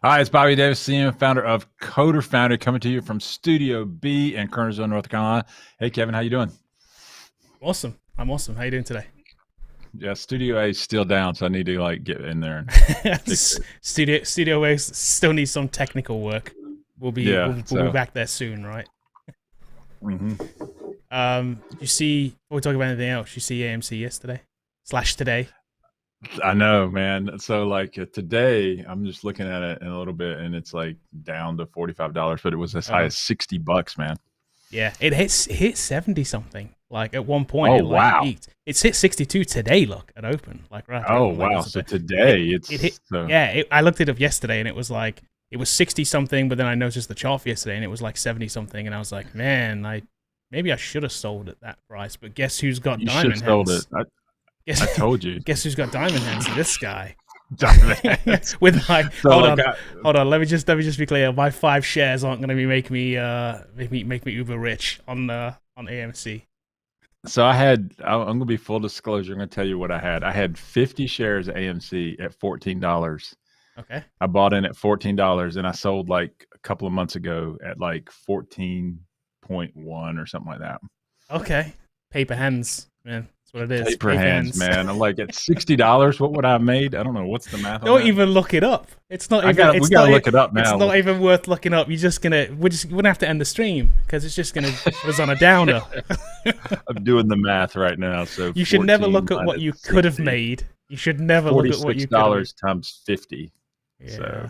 Hi, it's Bobby Davis, CM, founder of Coder Foundry, coming to you from Studio B in Kernersville, North Carolina. Hey, Kevin, how you doing? Awesome. I'm awesome. How you doing today? Yeah, Studio A is still down, so I need to get in there and fix it. Studio A still needs some technical work. We'll be Yeah, we'll be back there soon, right? hmm Did you see? Before we talk about anything else, you see AMC yesterday / today? I know, man. So today, I'm just looking at it in a little bit, and it's like down to $45, but it was as high Oh, as $60, man. yeah. It hit 70 something. Like at one point, Oh it like wow! peaked. It's hit 62 today. Look at open, like right after Oh open, like wow! was a So bit. today, It hit. so Yeah, I looked it up yesterday, and it was like it was 60 something, but then I noticed the chart for yesterday, and it was like 70 something, and I was like, man, maybe I should have sold at that price. But guess who's got you should diamond have sold it. hands? I Guess told you. guess who's got diamond hands? This guy. Diamond. With my So hold on. Let me just be clear. My 5 shares aren't going to be make me uber rich on AMC. So I'm going to be full disclosure. I'm going to tell you what I had. I had 50 shares of AMC at $14. Okay. I bought in at $14 and I sold like a couple of months ago at like 14.1 or something like that. Okay. Paper hands, man. That's what it is. Paper hands, man. I'm like at $60. What would I have made? I don't know. What's the math on Don't that? even look it up. It's not even. We gotta look it up now. It's not even worth looking up. We're gonna have to end the stream because it's just gonna put us on a downer. I'm doing the math right now. So you should never 14 look at what you minus could have 60, made. You should never look at what you could have made. $46 times 50. Yeah. So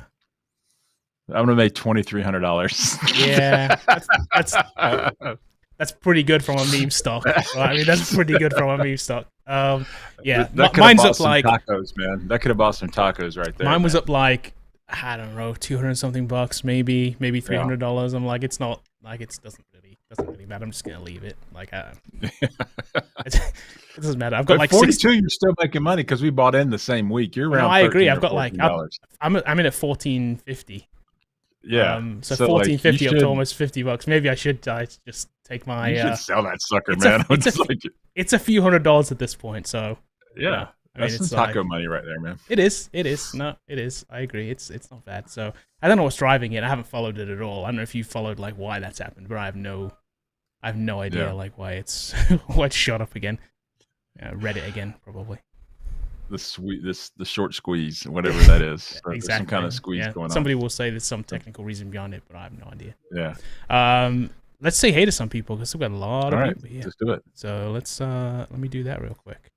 I'm gonna make $2,300. Yeah, that's pretty good from a meme stock. Right? I mean, that's pretty good from a meme stock. Yeah, mine's up like tacos, man. That could have bought some tacos right there. Mine was up like I don't know, 200 something bucks, maybe $300. I'm like, it's not like it doesn't really matter. I'm just gonna leave it. Like, it doesn't matter. I've got like 42. 60. You're still making money because we bought in the same week. You're around. No, I agree. I've got $13 I'm in at $14.50. Yeah. So $14.50 up to almost $50. Maybe I should just take my. You should sell that sucker, it's man. It's a few $100s at this point. So yeah, I mean, that's it's some taco money right there, man. It is. No, it is. I agree. It's not bad. So I don't know what's driving it. I haven't followed it at all. I don't know if you followed like why that's happened, but I have no idea like why it's why it's shot up again. Reddit again, probably. The short squeeze, whatever that is. Exactly. There's some kind of squeeze going on. Somebody will say there's some technical reason behind it, but I have no idea. Yeah. Let's say hey to some people because we've got a lot of people here. Let's do it. So let me do that real quick.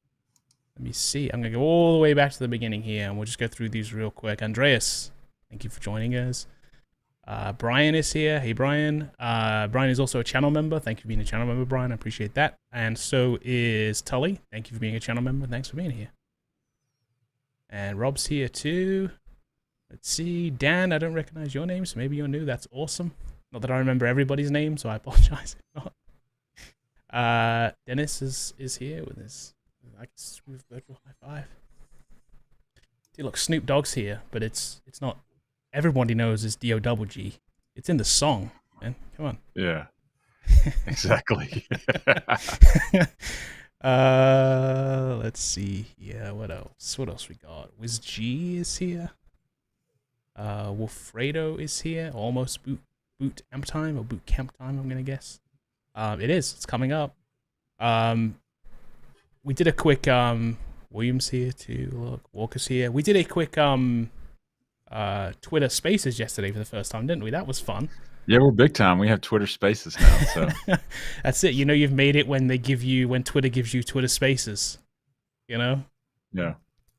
Let me see. I'm gonna go all the way back to the beginning here, and we'll just go through these real quick. Andreas, thank you for joining us. Brian is here. Hey, Brian. Brian is also a channel member. Thank you for being a channel member, Brian. I appreciate that. And so is Tully. Thank you for being a channel member. Thanks for being here. And Rob's here too. Let's see. Dan, I don't recognize your name, so maybe you're new. That's awesome. Not that I remember everybody's name, so I apologize if not. Dennis is here with his smooth virtual high five. Dude, look, Snoop Dogg's here, but it's not. Everybody knows is D-O-double-G. It's in the song, man. Come on. Yeah. Exactly. Let's see. Yeah, what else? What else we got? Wiz G is here. Wolfredo is here. Almost boot camp time or boot camp time, I'm gonna guess. It is. It's coming up. We did a quick Williams here too. Look, Walker's here. We did a quick Twitter Spaces yesterday for the first time, didn't we? That was fun. Yeah, we're big time. We have Twitter Spaces now. So that's it. You know, you've made it when Twitter gives you Twitter Spaces. You know. Yeah.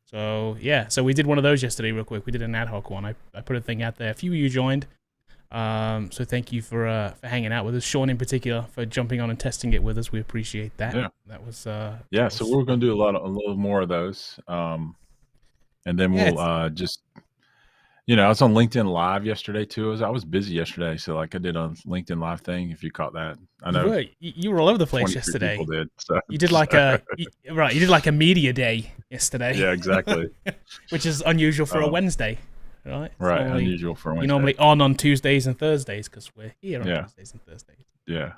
So yeah, so we did one of those yesterday, real quick. We did an ad hoc one. I put a thing out there. A few of you joined. So thank you for hanging out with us. Sean in particular for jumping on and testing it with us. We appreciate that. Yeah. That was so we're going to do a little more of those. And then we'll just. I was on LinkedIn Live yesterday too. I was busy yesterday, so I did a LinkedIn Live thing. If you caught that, I know you were all over the place yesterday. People did. So. You did like you did like a media day yesterday. Yeah, exactly. Which is unusual for a Wednesday, right? Right, unusual for a Wednesday. You're normally on Tuesdays and Thursdays because we're here on Tuesdays and Thursdays. Yeah.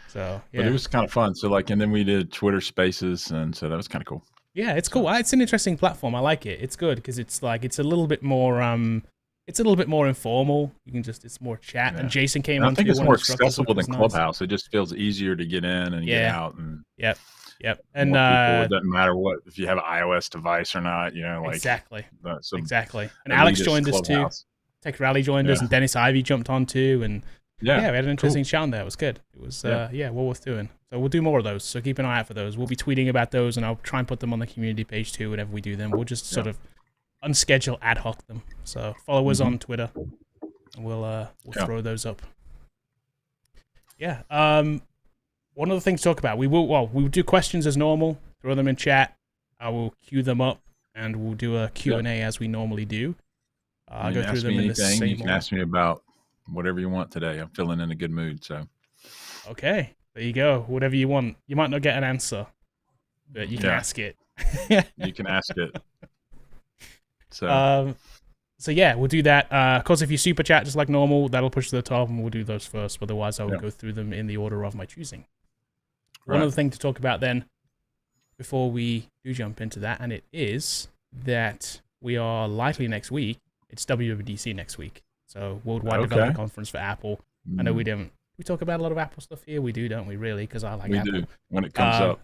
So but it was kind of fun. So and then we did Twitter Spaces, and so that was kind of cool. Yeah, it's cool. It's an interesting platform. I like it. It's good because it's a little bit more it's a little bit more informal. You can just, it's more chat. And Jason came on I think too, it's one more of the instructors, accessible which than was nice. Clubhouse. It just feels easier to get in and get out. And Yep. And more people, it doesn't matter what, if you have an iOS device or not, you know, like exactly. And Alex joined us too. Tech Rally joined us, and Dennis Ivey jumped on too. And we had an interesting chat there. It was good. It was well worth doing. So we'll do more of those. So keep an eye out for those. We'll be tweeting about those, and I'll try and put them on the community page too. Whenever we do them, we'll just sort of unschedule ad hoc them. So follow us on Twitter, and we'll throw those up. Yeah. One other thing to talk about. We'll do questions as normal. Throw them in chat. I will queue them up, and we'll do a Q&A as we normally do. I'll go through them in the same You can ask me about whatever you want today. I'm feeling in a good mood, so. Okay, there you go. Whatever you want. You might not get an answer, but you can ask it. You can ask it. So yeah, we'll do that. Of course, if you super chat just like normal, that'll push to the top, and we'll do those first. Otherwise, I will go through them in the order of my choosing. One other thing to talk about then, before we do jump into that, and it is that we are likely next week. It's WWDC next week, so Worldwide Developer Conference for Apple. I know we talk about a lot of Apple stuff here. We do, don't we? Really, because I like Apple. We do when it comes up.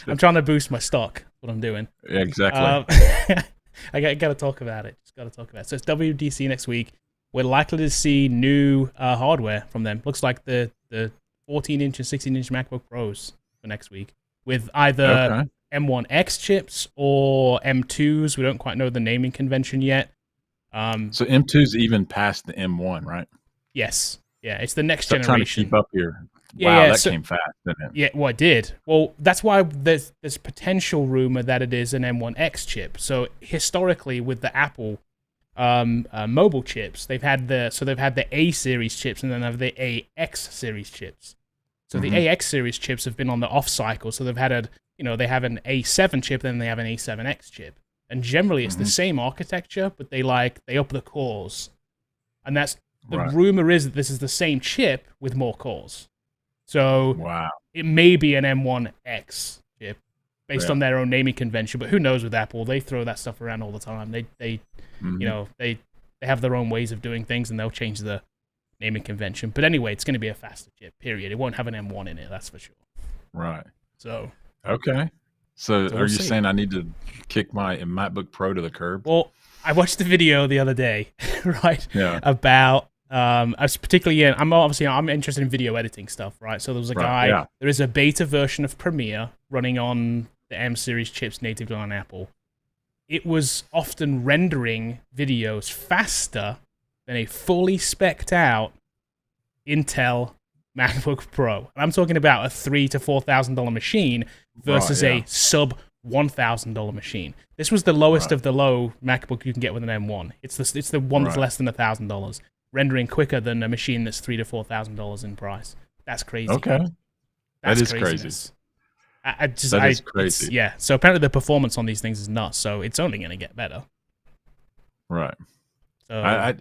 I'm trying to boost my stock. What I'm doing. Yeah, exactly. I got to talk about it. Just got to talk about it. So it's WWDC next week. We're likely to see new hardware from them. Looks like the 14-inch and 16-inch MacBook Pros for next week, with either M1X chips or M2s. We don't quite know the naming convention yet. So M2's even past the M1, right? Yes. Yeah, it's the next generation. Trying to keep up here. Wow, that came fast, didn't it? Yeah, well, it did. Well, that's why there's potential rumor that it is an M1X chip. So historically, with the Apple mobile chips, they've had the A series chips, and then they have the AX series chips. So the AX series chips have been on the off cycle. So they've had they have an A7 chip, then they have an A7X chip, and generally it's the same architecture, but they up the cores, and that's the rumor is that this is the same chip with more cores. So it may be an M1X chip based on their own naming convention, but who knows with Apple? They throw that stuff around all the time. They have their own ways of doing things, and they'll change the naming convention. But anyway, it's going to be a faster chip, period. It won't have an M1 in it, that's for sure. Right. So. Okay. So are you saying I need to kick my MacBook Pro to the curb? Well, I watched the video the other day, right? Yeah. About I was particularly I'm interested in video editing stuff, right? So there was a guy. There is a beta version of Premiere running on the M series chips natively on Apple. It was often rendering videos faster than a fully spec'd out Intel MacBook Pro. And I'm talking about a $3,000 to $4,000 machine versus a sub $1,000 machine. This was the lowest of the low MacBook you can get with an M1. It's the one that's less than $1,000, rendering quicker than a machine that's $3,000 to $4,000 in price. That's crazy. Okay, that is crazy. That is crazy. Yeah. So apparently the performance on these things is nuts. So it's only going to get better. Right. So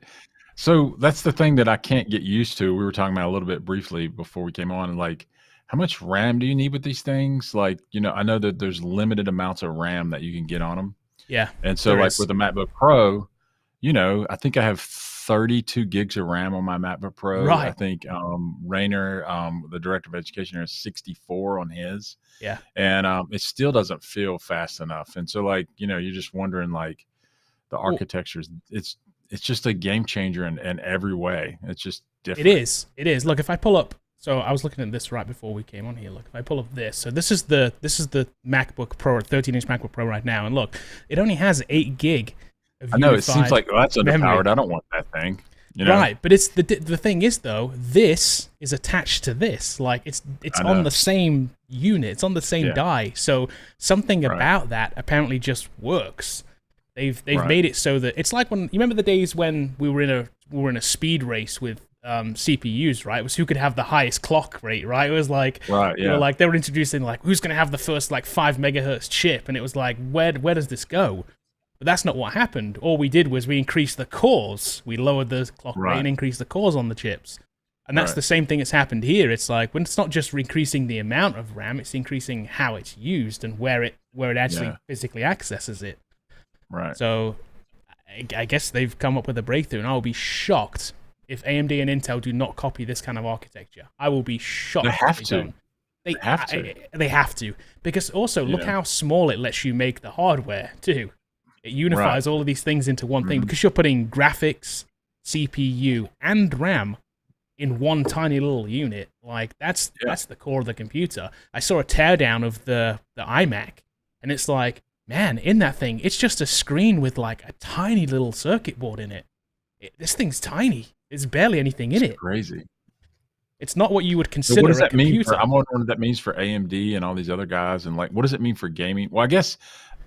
So that's the thing that I can't get used to. We were talking about a little bit briefly before we came on, like, how much RAM do you need with these things? Like, I know that there's limited amounts of RAM that you can get on them. Yeah. And so like with the MacBook Pro, I think I have 32 gigs of RAM on my MacBook Pro. Right. I think Rainer, the director of education, has 64 on his. Yeah. And it still doesn't feel fast enough. And so like, you're just wondering, like, the architecture, it's just a game changer in every way. It's just different. It is. Look, if I pull up, so I was looking at this right before we came on here. Look, if I pull up this, so this is the MacBook Pro, 13-inch MacBook Pro right now, and look, it only has 8 gig of I know, it seems like, that's underpowered. I don't want that thing. Right, but it's the thing is, though, this is attached to this. Like, it's on the same unit. It's on the same die. So something about that apparently just works. They've made it so that it's like when you remember the days when we were in a speed race with CPUs, right? It was who could have the highest clock rate, right? It was like they were introducing like who's going to have the first like 5 megahertz chip, and it was like where does this go? But that's not what happened. All we did was we increased the cores. We lowered the clock rate and increased the cores on the chips. And that's the same thing that's happened here. It's like when it's not just increasing the amount of RAM, it's increasing how it's used and where it actually physically accesses it. Right. So I guess they've come up with a breakthrough, and I will be shocked if AMD and Intel do not copy this kind of architecture. I will be shocked. They have if to. Don't. They have to. They have to, because also look how small it lets you make the hardware too. It unifies all of these things into one thing, because you're putting graphics, CPU, and RAM in one tiny little unit. Like that's the core of the computer. I saw a teardown of the iMac, and it's like, man, in that thing, it's just a screen with like a tiny little circuit board in it. This thing's tiny. There's barely anything in it. Crazy. It's not what you would consider what does that a computer. I'm wondering what that means for AMD and all these other guys, and like, what does it mean for gaming? Well, I guess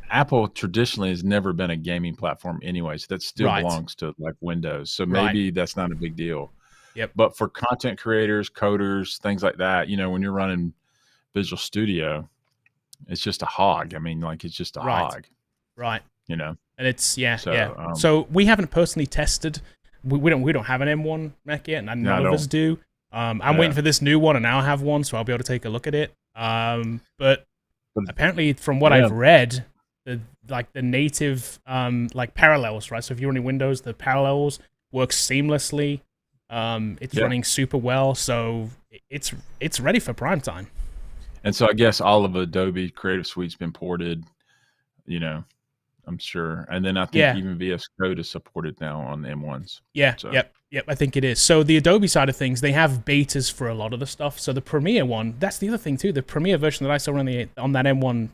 Apple traditionally has never been a gaming platform anyway, so that still belongs to like Windows. So maybe that's not a big deal. Yep. But for content creators, coders, things like that, when you're running Visual Studio, it's just a hog. I mean, like, it's just a hog. Right. And it's so we haven't personally tested. We don't have an M1 Mac yet, and none of us do. I'm waiting for this new one, and now I have one, so I'll be able to take a look at it. But apparently, from what I've read, the native like parallels, right? So if you're running Windows, the parallels work seamlessly. It's running super well, so it's ready for prime time. And so I guess all of Adobe Creative Suite's been ported, I'm sure. And then I think even VS Code is supported now on the M1s. Yeah, so. Yep, I think it is. So the Adobe side of things, they have betas for a lot of the stuff. So the Premiere one, that's the other thing too. The Premiere version that I saw on that M1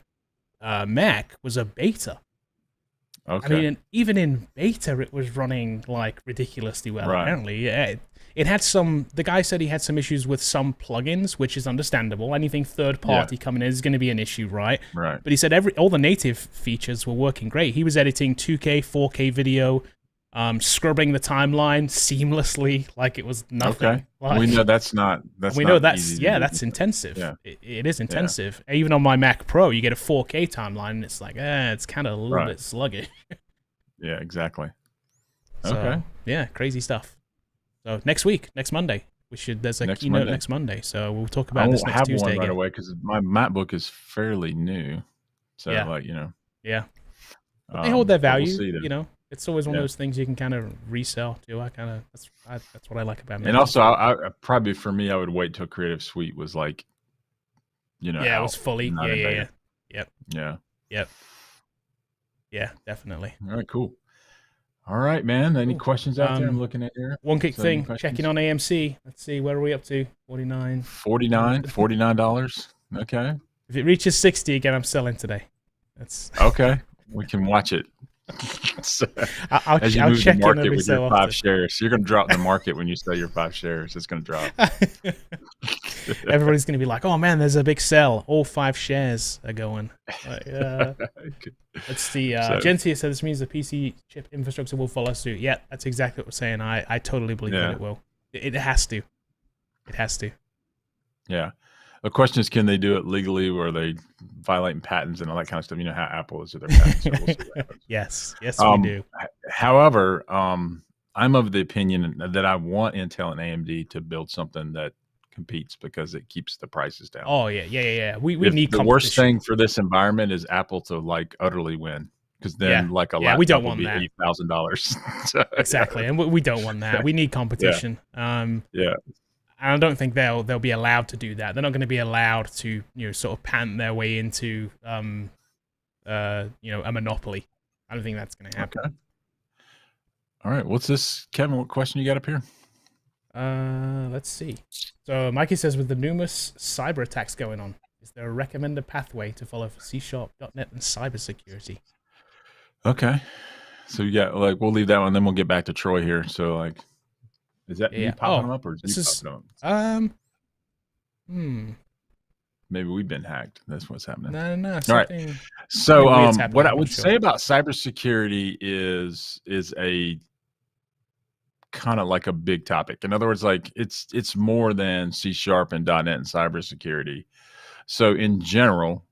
Mac was a beta. Okay. I mean, even in beta, it was running like ridiculously well. Apparently, it had some. The guy said he had some issues with some plugins, which is understandable. Anything third party coming in is going to be an issue, right? Right. But he said all the native features were working great. He was editing 2K, 4K video, scrubbing the timeline seamlessly, like it was nothing. Okay. Like, we know that's not. That's we not know that's easy that's intensive. Yeah. It is intensive. Yeah. Even on my Mac Pro, you get a 4K timeline, and it's like, it's kind of a little bit sluggish. Yeah, exactly. So, okay. Yeah, crazy stuff. So next Monday, there's a keynote next Monday. So we'll talk about this next Tuesday. I won't have one right away because my MacBook is fairly new. So Yeah. But they hold their value. We'll it's always one of those things you can kind of resell too. That's what I like about it. And also, I probably for me, I would wait till Creative Suite was like, it was fully. Yep. Yeah, definitely. All right, cool. All right, man. Any questions out there? I'm looking at here. One quick thing, checking on AMC. Let's see, where are we up to? $49. Okay. If it reaches 60 again, I'm selling today. That's okay. We can watch it. So, I'll as you move check the market with your 5 often. shares, you're going to drop the market when you sell your 5 shares. It's going to drop. Everybody's going to be like, "Oh man, there's a big sell. All 5 shares are going." Let's see. Gentia said this means the PC chip infrastructure will follow suit. Yeah, that's exactly what we're saying. I totally believe that it will. It has to. It has to. Yeah. The question is, can they do it legally, or are they violating patents and all that kind of stuff? You know how Apple is with their patents. So we'll see what happens. Yes, we do. However, I'm of the opinion that I want Intel and AMD to build something that competes because it keeps the prices down. Oh yeah. We need the worst thing for this environment is Apple to like utterly win, because then like a laptop we don't will want be that. $8,000. Exactly, and we don't want that. We need competition. And I don't think they'll be allowed to do that. They're not going to be allowed to sort of patent their way into a monopoly. I don't think that's going to happen. Okay. All right. What's this, Kevin? What question you got up here? Let's see. So Mikey says, with the numerous cyber attacks going on, is there a recommended pathway to follow for C#, .NET, and cybersecurity? Okay. So you got we'll leave that one, then we'll get back to Troy here. So is that me popping them up, or is you popping them up? Maybe we've been hacked. That's what's happening. No. All right. So what I would say about cybersecurity is a kind of like a big topic. In other words, it's more than C# and .NET and cybersecurity. So in general,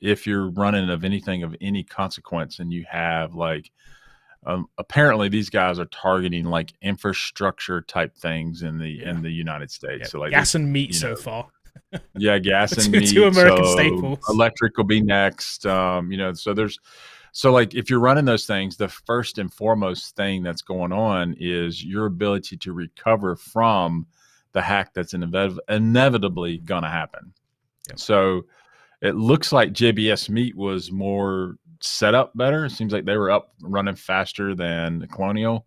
if you're running of anything of any consequence and you have apparently these guys are targeting infrastructure type things in the United States. So gas and meat so far. Yeah, gas and meat. Two American staples. Electric will be next. So there's So like if you're running those things, the first and foremost thing that's going on is your ability to recover from the hack that's inevitably going to happen. Yep. So it looks like JBS Meat was more set up better. It seems like they were up running faster than Colonial.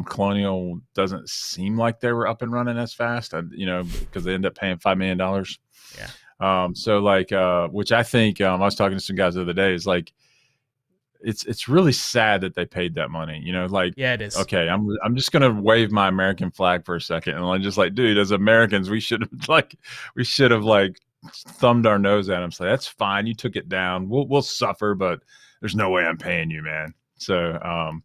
Colonial doesn't seem like they were up and running as fast, because they end up paying $5 million. Yeah. So like, which I think I was talking to some guys the other day. Is like, it's really sad that they paid that money. Like, yeah, it is. Okay, I'm just gonna wave my American flag for a second, and I'm just like, dude, as Americans, we should have thumbed our nose at him. So that's fine. You took it down. We'll suffer, but there's no way I'm paying you, man. So,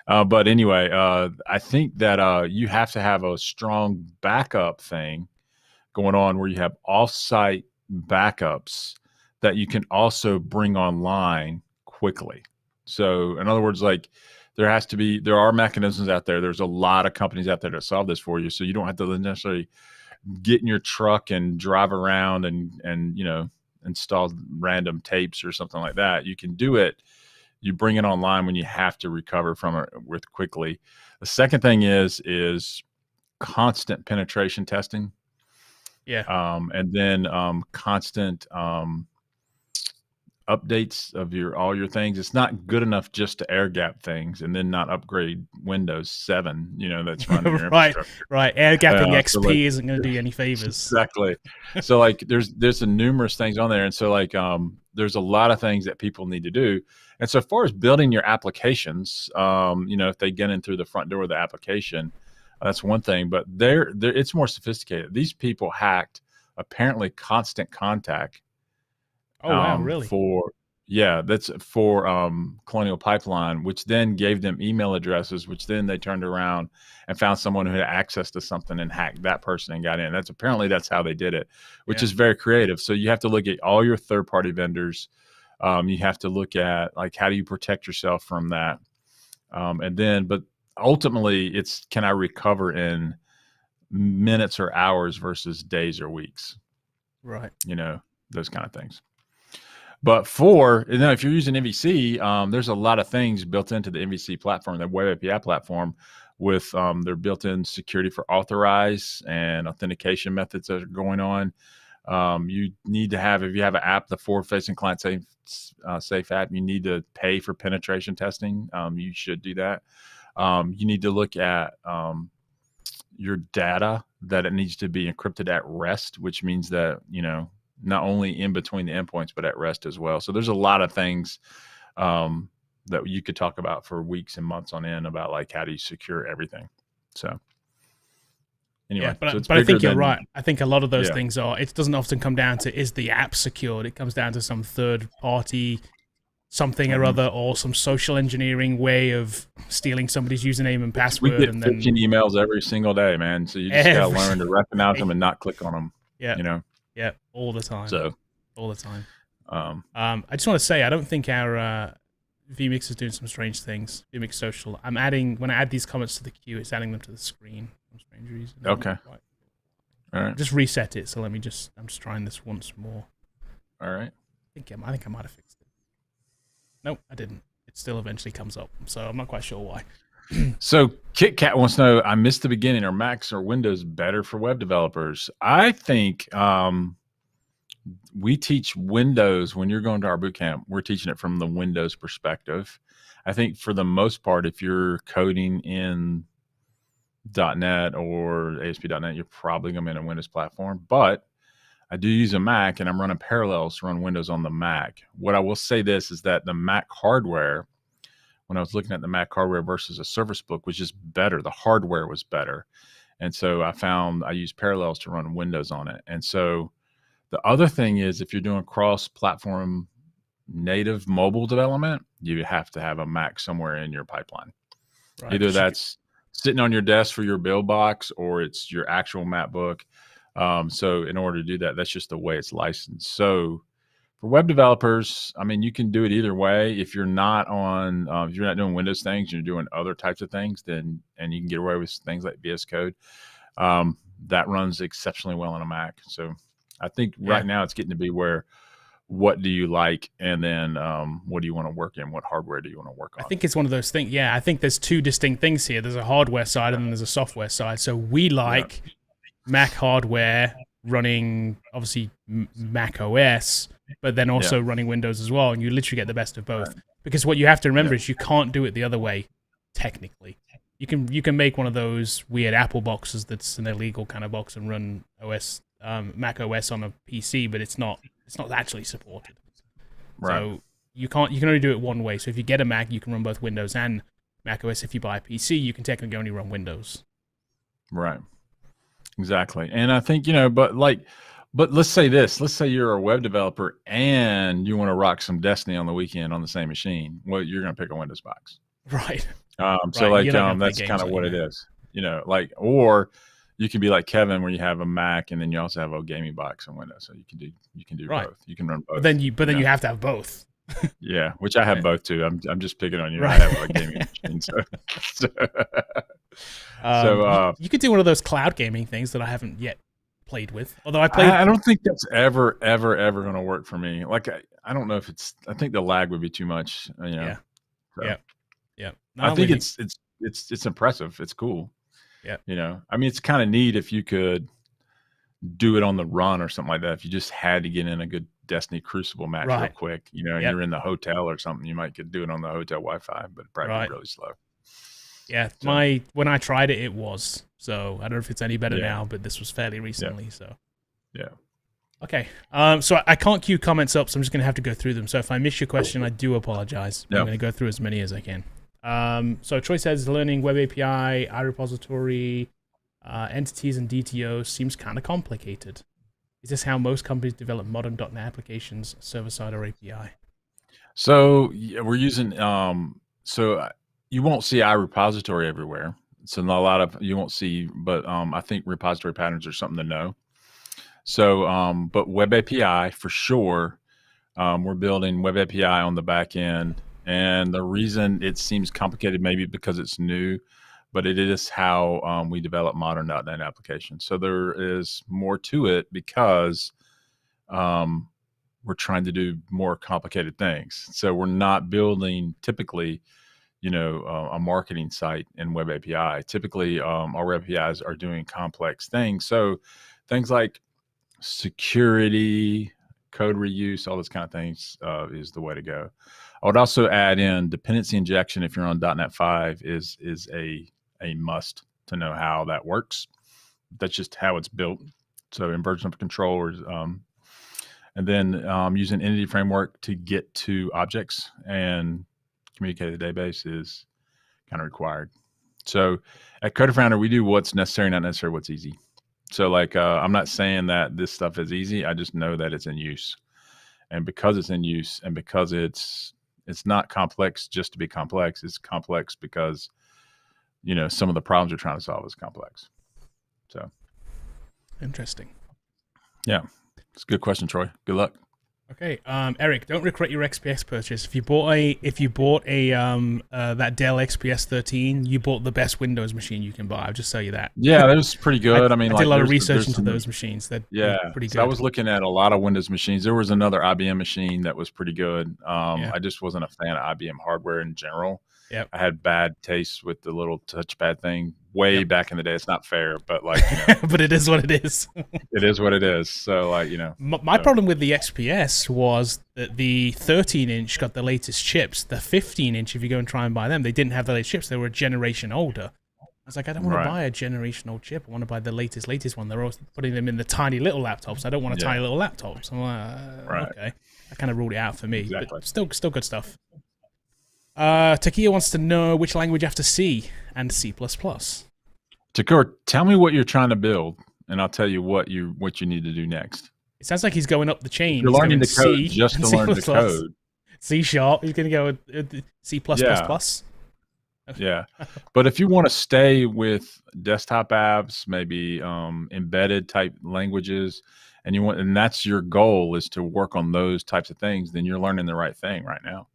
but anyway, I think that you have to have a strong backup thing going on where you have offsite backups that you can also bring online quickly. So in other words, like there are mechanisms out there. There's a lot of companies out there that solve this for you. So you don't have to necessarily get in your truck and drive around and install random tapes or something like that. You can do it. You bring it online when you have to recover from it with quickly. The second thing is constant penetration testing. Yeah. And then constant updates of all your things. It's not good enough just to air gap things and then not upgrade Windows 7, that's running your infrastructure. Right. Air gapping XP isn't going to do you any favors. Exactly. So like there's numerous things on there. And so like there's a lot of things that people need to do. And so as far as building your applications, if they get in through the front door of the application, that's one thing, but it's more sophisticated. These people hacked apparently Constant Contact. Oh, wow, really? That's for Colonial Pipeline, which then gave them email addresses, which then they turned around and found someone who had access to something and hacked that person and got in. That's how they did it, which is very creative. So you have to look at all your third-party vendors. You have to look at like how do you protect yourself from that, but ultimately it's can I recover in minutes or hours versus days or weeks, right? Those kind of things. But if you're using MVC, there's a lot of things built into the MVC platform, the web API platform, with their built-in security for authorize and authentication methods that are going on. You need to have, if you have an app, the forward-facing client safe app, you need to pay for penetration testing. You should do that. You need to look at your data, that it needs to be encrypted at rest, which means that, not only in between the endpoints, but at rest as well. So there's a lot of things that you could talk about for weeks and months on end about like how do you secure everything. So anyway, but I think you're right. I think a lot of those things it doesn't often come down to is the app secured. It comes down to some third party something or other, or some social engineering way of stealing somebody's username and password. We get 15 emails every single day, man. So you just got to learn to recognize them and not click on them. Yeah. Yeah, all the time. All the time. I just want to say, I don't think our vMix is doing some strange things. vMix Social. When I add these comments to the queue, it's adding them to the screen for some strange reason. Okay. All right. Just reset it. So I'm just trying this once more. All right. I think I might have fixed it. Nope, I didn't. It still eventually comes up, so I'm not quite sure why. So KitKat wants to know, I missed the beginning. Are Macs or Windows better for web developers? I think we teach Windows when you're going to our bootcamp. We're teaching it from the Windows perspective. I think for the most part, if you're coding in .NET or ASP.NET, you're probably going to be in a Windows platform. But I do use a Mac, and I'm running Parallels to run Windows on the Mac. What I will say this is that the Mac hardware, when I was looking at the Mac hardware versus a Surface Book, was just better. The hardware was better. And so I used Parallels to run Windows on it. And so the other thing is, if you're doing cross-platform native mobile development, you have to have a Mac somewhere in your pipeline. Right. Either that's sitting on your desk for your build box, or it's your actual MacBook. So in order to do that, that's just the way it's licensed. So for web developers, I mean, you can do it either way. If you're not doing Windows things, you're doing other types of things, and you can get away with things like VS Code. That runs exceptionally well on a Mac. So I think right now it's getting to be where what do you like, and then what do you want to work in? What hardware do you want to work I on? think it's one of those things. Yeah, I think there's two distinct things here. There's a hardware side and then there's a software side. So we like Mac hardware running, obviously, Mac OS, but then also running Windows as well. And you literally get the best of both. Because what you have to remember is you can't do it the other way, technically. You can make one of those weird Apple boxes that's an illegal kind of box and run Mac OS on a PC, but it's not actually supported. Right. So you can only do it one way. So if you get a Mac, you can run both Windows and Mac OS. If you buy a PC, you can technically only run Windows. Right. Exactly. And I think, but let's say this. Let's say you're a web developer and you want to rock some Destiny on the weekend on the same machine. Well, you're going to pick a Windows box. Right. So that's kind of what it is. Or you can be like Kevin, where you have a Mac and then you also have a gaming box on Windows. So you can do right. both. You can run both. But then you have to have both. Yeah, which I have both too. I'm just picking on you. Right. I have a gaming machine. You could do one of those cloud gaming things that I haven't yet played with. Although I don't think that's ever going to work for me. Like I don't know if it's. I think the lag would be too much. Yeah. So. Yeah. No, I think it's impressive. It's cool. Yeah. I mean, it's kind of neat if you could do it on the run or something like that. If you just had to get in a good Destiny Crucible match real quick, you're in the hotel or something, you might could do it on the hotel Wi-Fi, but it'd probably be really slow. Yeah, so. When I tried it was. So I don't know if it's any better now, but this was fairly recently. Yeah. So yeah. Okay. So I can't queue comments up, so I'm just gonna have to go through them. So if I miss your question, I do apologize. I'm gonna go through as many as I can. So Troy says learning web API, iRepository, entities, and DTO seems kind of complicated. Is this how most companies develop modern .NET applications, server-side or API? So we're using you won't see iRepository everywhere. So not a lot of you won't see, but I think repository patterns are something to know. So, but web API for sure. We're building web API on the back end. And the reason it seems complicated, maybe because it's new, but it is how we develop modern .NET applications. So there is more to it because we're trying to do more complicated things. So we're not building typically, a marketing site in web API. Typically, our web APIs are doing complex things. So things like security, code reuse, all those kind of things is the way to go. I would also add in dependency injection if you're on .NET 5 is a must to know how that works. That's just how it's built. So inversion of controllers, and then using entity framework to get to objects and communicate to the database is kind of required. So at CoderFounder, we do what's necessary, not necessarily what's easy. So I'm not saying that this stuff is easy. I just know that it's in use. And because it's in use and because it's not complex just to be complex, it's complex because, some of the problems you're trying to solve is complex. So. Interesting. Yeah. It's a good question, Troy. Good luck. Okay, Eric, don't regret your XPS purchase. If you bought a that Dell XPS 13, you bought the best Windows machine you can buy. I'll just tell you that. Yeah, that was pretty good. I mean, I did a lot of research into those machines. They're pretty good. So I was looking at a lot of Windows machines. There was another IBM machine that was pretty good. I just wasn't a fan of IBM hardware in general. Yep. I had bad taste with the little touchpad thing way back in the day. It's not fair, but but it is what it is. It is what it is. So my problem with the XPS was that the 13-inch got the latest chips. The 15-inch, if you go and try and buy them, they didn't have the latest chips. They were a generation older. I was like, I don't want to buy a generation old chip. I want to buy the latest one. They're also putting them in the tiny little laptops. I don't want a tiny little laptop. So I'm like, okay. That kind of ruled it out for me. Exactly. But still good stuff. Takia wants to know which language after C and C++. Takur, tell me what you're trying to build, and I'll tell you what you need to do next. It sounds like he's going up the chain. You're learning the code just to learn the code. C#. He's going to go with C++. Yeah. But if you want to stay with desktop apps, maybe embedded type languages, and that's your goal is to work on those types of things, then you're learning the right thing right now.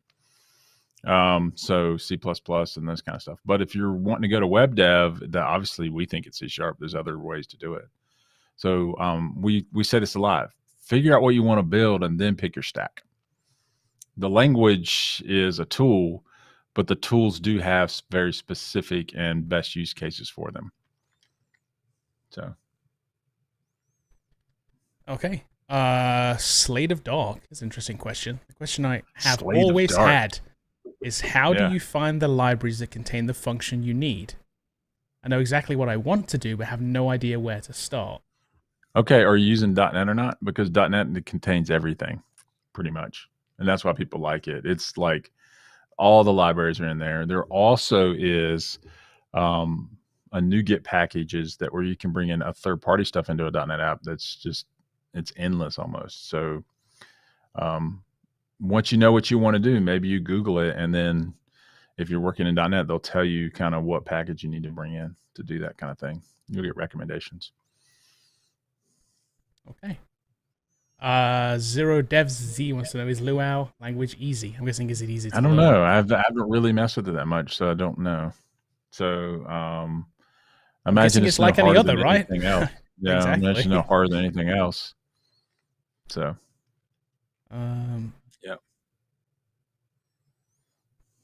So C++ and this kind of stuff. But if you're wanting to go to web dev, obviously we think it's C#. There's other ways to do it. So we say this a lot. figure out what you want to build, and then pick your stack. The language is a tool, but the tools do have very specific and best use cases for them. So, okay. Slate of Dark is an interesting question. The question I have Slate always had is, how do you find the libraries that contain the function you need? I know exactly what I want to do, but have no idea where to start. Okay, are you using .NET or not? Because .NET contains everything, pretty much. And that's why people like it. It's like all the libraries are in there. There also is a NuGet packages that where you can bring in a third-party stuff into a .NET app that's just, it's endless almost. So once you know what you want to do, maybe you Google it, and then if you're working in .NET, they'll tell you kind of what package you need to bring in to do that kind of thing. You'll get recommendations. Okay. Zero Devs Z wants to know, is Luau language easy? I'm guessing, is it easy to I don't learn? know. I haven't really messed with it that much, so I don't know. So I imagine it's like any other, right? Anything else. Yeah, exactly. I imagine no harder than anything else. So yeah.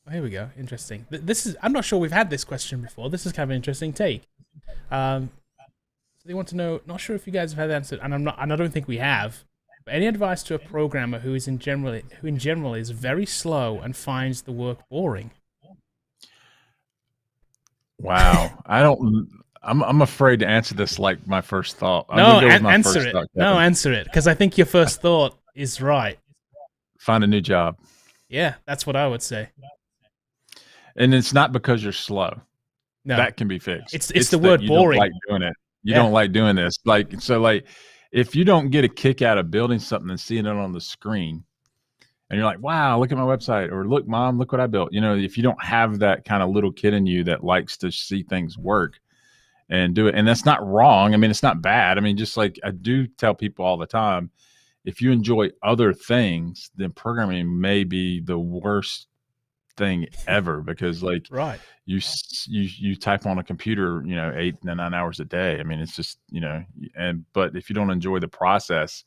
Oh, here we go. Interesting. This is, I'm not sure we've had this question before. This is kind of an interesting take. So they want to know, not sure if you guys have had the answer, and I don't think we have. But any advice to a programmer who in general is very slow and finds the work boring? Wow, I'm afraid to answer this like my first thought. Answer it. No, answer it, because I think your first thought is right. Find a new job. Yeah, that's what I would say. And it's not because you're slow. No, that can be fixed. It's the word boring. You don't like doing it. You don't like doing this. Like if you don't get a kick out of building something and seeing it on the screen, and you're like, wow, look at my website, or look, mom, look what I built. You know, if you don't have that kind of little kid in you that likes to see things work and do it, and that's not wrong. I mean, it's not bad. I mean, just like I do tell people all the time, if you enjoy other things, then programming may be the worst thing ever, because like you type on a computer 8 to 9 hours a day. I mean, it's just but if you don't enjoy the process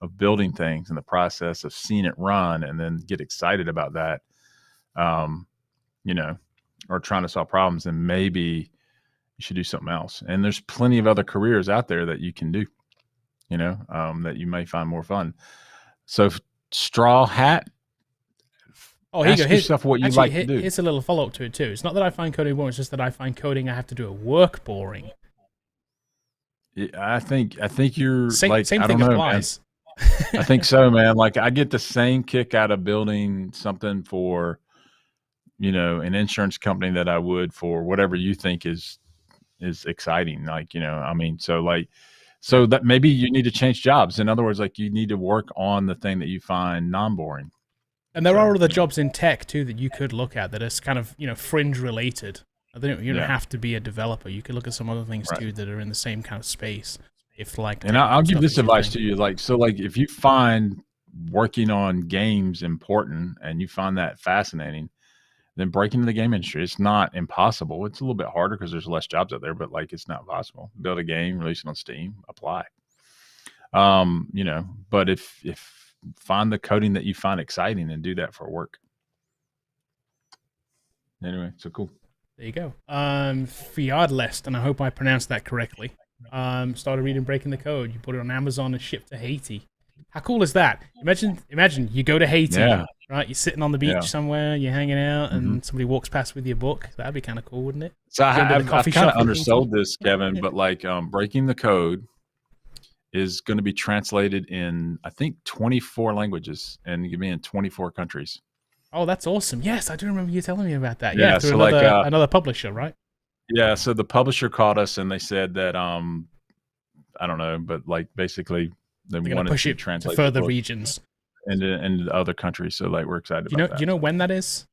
of building things and the process of seeing it run and then get excited about that, or trying to solve problems, then maybe you should do something else. And there's plenty of other careers out there that you can do, that you may find more fun. So straw hat. Oh, here you go. Yourself what you like to do. Here's a little follow-up to it too. It's not that I find coding boring; it's just that I find coding I have to do at work boring. Yeah, I think you're same thing applies. I think so, man. Like I get the same kick out of building something for, an insurance company that I would for whatever you think is exciting. Like, I mean, so that maybe you need to change jobs. In other words, like you need to work on the thing that you find non-boring. And there are other jobs in tech too that you could look at that is kind of fringe related. You don't have to be a developer. You could look at some other things too that are in the same kind of space. And I'll give this advice to you. Like if you find working on games important and you find that fascinating, then break into the game industry. It's not impossible. It's a little bit harder because there's less jobs out there, but like it's not impossible. Build a game, release it on Steam, apply. But if find the coding that you find exciting and do that for work. Anyway, so cool. There you go. Fiardlest, and I hope I pronounced that correctly. Started reading Breaking the Code. You put it on Amazon and shipped to Haiti. How cool is that? Imagine you go to Haiti, right? You're sitting on the beach somewhere, you're hanging out, and somebody walks past with your book. That'd be kind of cool, wouldn't it? So I've kind of undersold this, Kevin, but like Breaking the Code is going to be translated in, I think, 24 languages, and you can be in 24 countries. Oh, that's awesome. Yes, I do remember you telling me about that. Yeah, through so another publisher, right? Yeah, so the publisher called us and they said that, I don't know, but like basically they wanted push to it translate to further regions. into other countries. So like we're excited about that. Do you know when that is?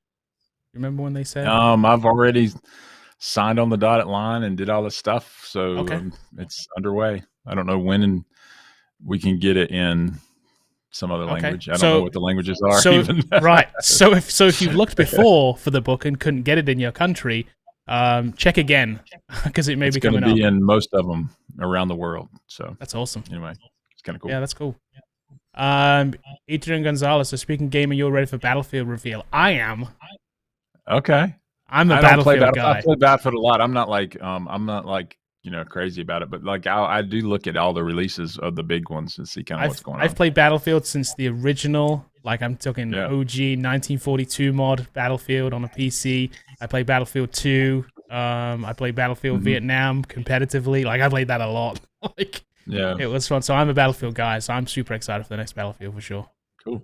You remember when they said? I've already signed on the dotted line and did all this stuff. So it's underway. I don't know when we can get it in some other language. I don't know what the languages are. Right. So if you looked before for the book and couldn't get it in your country, check again because it may be coming up. It's going to be in most of them around the world. So that's awesome. Anyway, it's kind of cool. Yeah, that's cool. Adrian Gonzalez, so speaking gamer, you're ready for Battlefield reveal. I am. Okay. I'm a I don't play Battlefield guy. I play Battlefield a lot. I'm not like crazy about it, but like I do look at all the releases of the big ones and see kind of what's going on. I've played Battlefield since the original, like I'm talking OG 1942 mod Battlefield on a PC. I played Battlefield 2. I played Battlefield Vietnam competitively. Like I played that a lot. Like it was fun. So I'm a Battlefield guy. So I'm super excited for the next Battlefield for sure. Cool.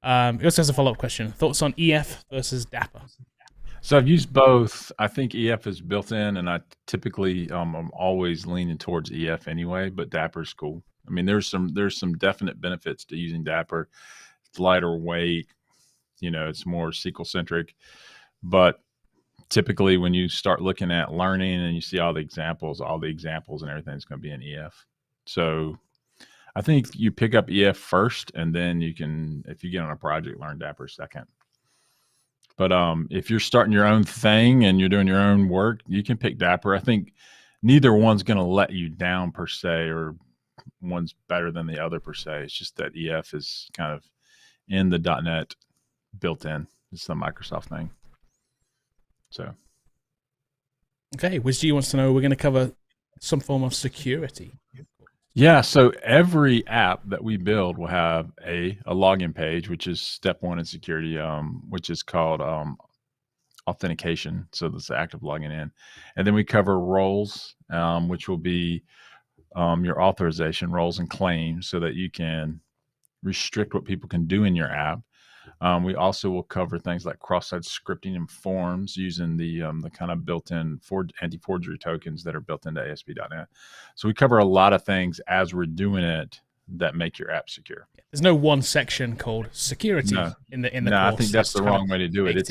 He also has a follow-up question. Thoughts on EF versus Dapper? So I've used both. I think EF is built in, and I typically I'm always leaning towards EF anyway. But Dapper's cool. I mean, there's some definite benefits to using Dapper. It's lighter weight. It's more SQL centric. But typically, when you start looking at learning and you see all the examples and everything's going to be in EF. So I think you pick up EF first, and then you can, if you get on a project, learn Dapper second. But if you're starting your own thing and you're doing your own work, you can pick Dapper. I think neither one's going to let you down per se, or one's better than the other per se. It's just that EF is kind of in the .NET built in. It's the Microsoft thing. So. Okay, WizG wants to know, we're going to cover some form of security. Yeah, so every app that we build will have a login page, which is step one in security, which is called authentication. So that's the act of logging in. And then we cover roles, which will be your authorization roles and claims, so that you can restrict what people can do in your app. We also will cover things like cross-site scripting and forms using the kind of built-in anti-forgery tokens that are built into ASP.NET. So we cover a lot of things as we're doing it that make your app secure. There's no one section called security in the course. I think that's the wrong way to do it. It's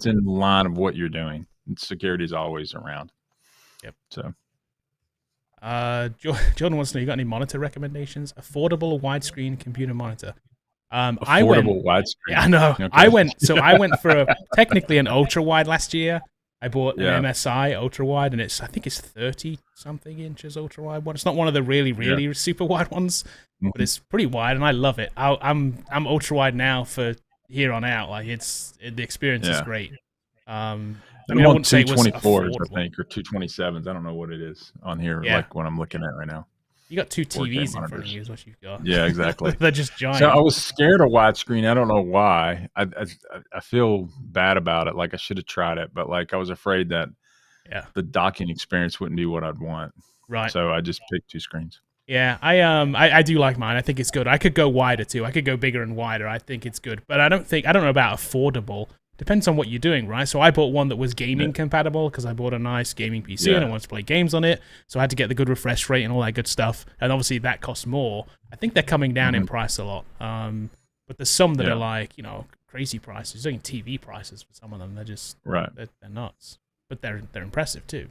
in line of what you're doing. Security is always around. Yep. So. Jordan wants to know, you got any monitor recommendations? Affordable widescreen computer monitor. Affordable widescreen. Yeah, I know. Okay. I went for technically an ultra wide last year. I bought an MSI ultra wide, and I think it's 30 something inches ultra wide one. It's not one of the really super wide ones, but it's pretty wide, and I love it. I'm ultra wide now for here on out. Like the experience is great. I wouldn't say it was 224s, I think, or 227s. I don't know what it is on here, like what I'm looking at right now. You got two TVs in front of you is what you've got. Yeah, exactly. They're just giant. So I was scared of widescreen. I don't know why. I feel bad about it. Like I should have tried it, but like I was afraid that the docking experience wouldn't be what I'd want. Right. So I just picked two screens. Yeah, I do like mine. I think it's good. I could go wider too. I could go bigger and wider. I think it's good. But I don't know about affordable. Depends on what you're doing, right? So I bought one that was gaming compatible because I bought a nice gaming PC and I wanted to play games on it. So I had to get the good refresh rate and all that good stuff. And obviously that costs more. I think they're coming down in price a lot. But there's some that are like, crazy prices. You're talking TV prices for some of them. They're just they're nuts. But they're impressive too.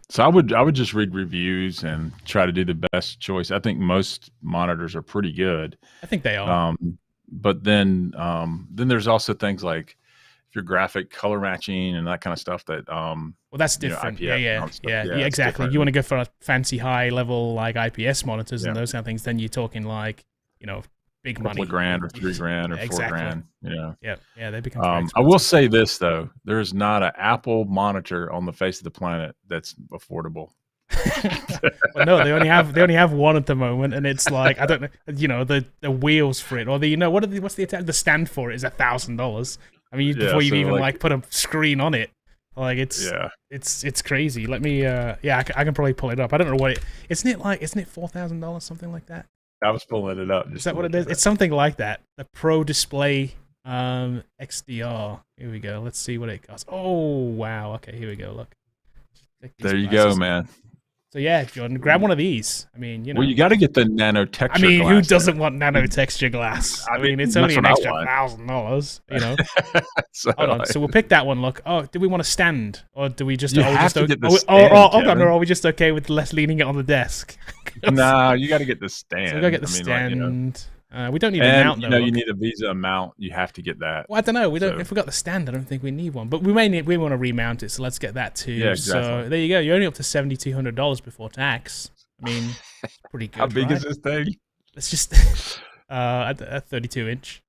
So I would just read reviews and try to do the best choice. I think most monitors are pretty good. I think they are. But then there's also things like if you're graphic color matching and that kind of stuff that well, that's different. IPS yeah, exactly. You want to go for a fancy high level like IPS monitors and those kind of things, then you're talking like big money, $2,000 or $3,000 or $4,000. Yeah, they become. I will say this though: there's not an Apple monitor on the face of the planet that's affordable. Well, no, they only have one at the moment, and it's like I don't know, the wheels for it, or what's the stand for it is $1,000. I mean, before you even like put a screen on it, like it's crazy. Let me I can probably pull it up. I don't know what it isn't it $4,000 something like that. I was pulling it up. Is that what it is? It's something like that. The Pro Display XDR. Here we go. Let's see what it costs. Oh wow. Okay, here we go. Look. There you go, man. So yeah, Jordan, grab one of these. I mean, Well, you got to get the nano texture. I mean, who doesn't want nano texture glass? I mean, it's only an extra $1,000. Hold on. So we'll pick that one. Look. Oh, do we want a stand, or do we just? Are we just okay with less leaning it on the desk? No, you got to get the stand. So we got to get the stand. We don't need a mount though. You need a Visa mount. You have to get that. Well, I don't know. We don't. If we got the stand, I don't think we need one. But we want to remount it, so let's get that too. Yeah, exactly. So there you go. You're only up to $7,200 before tax. I mean, pretty good. How big is this thing? Let's just a 32 inch.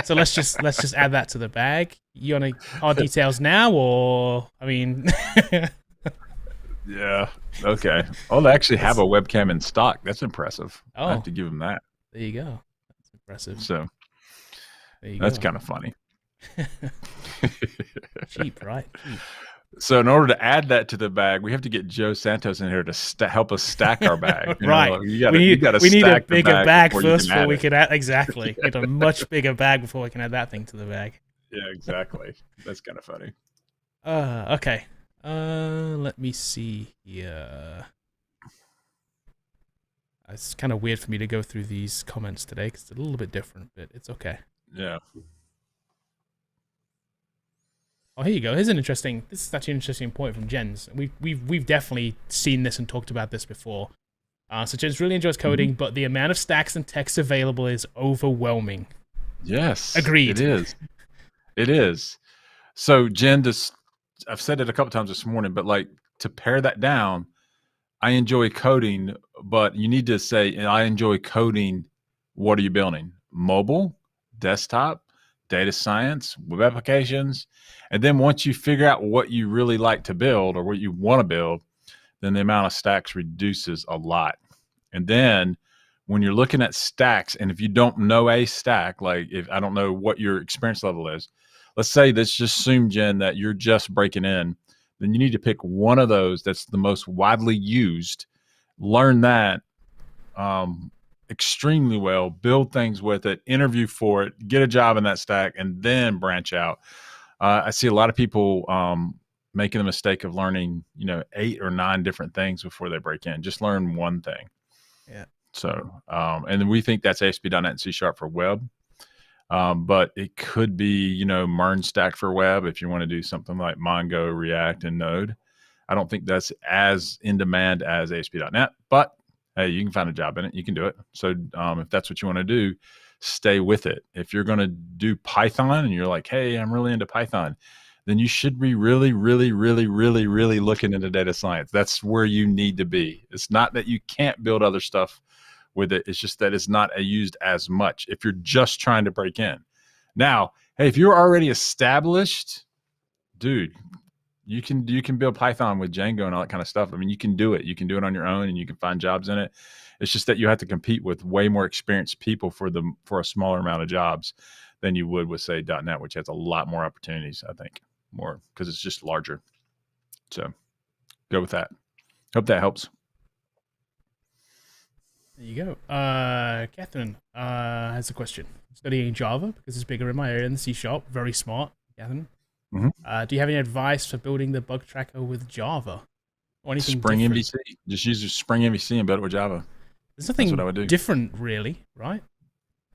So let's just add that to the bag. You want to hard details now, or I mean, yeah, okay. Oh, they actually have a webcam in stock. That's impressive. Oh, I have to give them that. There you go. That's impressive. So there you that's go. kind of funny. Cheap, right? Cheap. So in order to add that to the bag, we have to get Joe Santos in here to help us stack our bag. Right. We need a bigger bag first before we can can add. Exactly. Get a much bigger bag before we can add that thing to the bag. Yeah, exactly. That's kind of funny. Okay. Let me see here. It's kind of weird for me to go through these comments today because it's a little bit different, but it's okay. Yeah. Oh, here you go. This is actually an interesting point from Jens. We've definitely seen this and talked about this before. So Jens really enjoys coding, but the amount of stacks and texts available is overwhelming. Yes. Agreed. It is. It is. So Jen, I've said it a couple times this morning, but like to pare that down, I enjoy coding, but you need to say, I enjoy coding. What are you building? Mobile, desktop, data science, web applications. And then once you figure out what you really like to build or what you want to build, then the amount of stacks reduces a lot. And then when you're looking at stacks, and if you don't know a stack, like if I don't know what your experience level is, let's just assume, Jen, that you're just breaking in, then you need to pick one of those that's the most widely used, learn that extremely well, build things with it, interview for it, get a job in that stack, and then branch out. I see a lot of people making the mistake of learning, 8 or 9 different things before they break in. Just learn one thing. Yeah. So, and then we think that's ASP.NET and C# for web. But it could be, MERN stack for web if you want to do something like Mongo, React, and Node. I don't think that's as in demand as ASP.NET, but hey, you can find a job in it. You can do it. So if that's what you want to do, stay with it. If you're going to do Python and you're like, hey, I'm really into Python, then you should be really, really, really, really, really looking into data science. That's where you need to be. It's not that you can't build other stuff with it. It's just that it's not used as much if you're just trying to break in. Now, hey, if you're already established, dude, you can build Python with Django and all that kind of stuff. I mean, you can do it. You can do it on your own and you can find jobs in it. It's just that you have to compete with way more experienced people for a smaller amount of jobs than you would with, say, .NET, which has a lot more opportunities, I think, more because it's just larger. So go with that. Hope that helps. There you go. Catherine has a question. Studying Java because it's bigger in my area than C#. Very smart, Catherine. Mm-hmm. Do you have any advice for building the bug tracker with Java? Or anything Spring different? MVC. Just use Spring MVC and build it with Java. There's nothing different, really, right?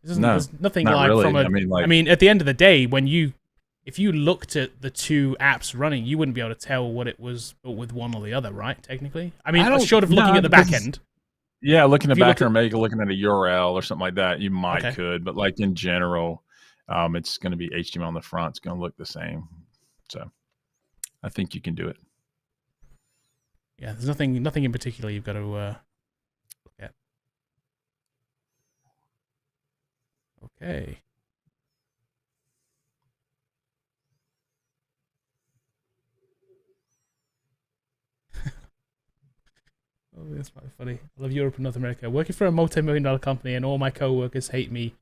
There's nothing not like really. from I mean, at the end of the day, if you looked at the two apps running, you wouldn't be able to tell what it was built with one or the other, right? Technically, I mean, short of looking at the back end. Yeah, looking at back end or maybe looking at a URL or something like that, you might could, but like in general, it's going to be HTML on the front. It's going to look the same. So I think you can do it. Yeah, there's nothing in particular you've got to look at. Okay. Oh, that's quite funny. I love Europe and North America. Working for a multi-million-dollar company, and all my co-workers hate me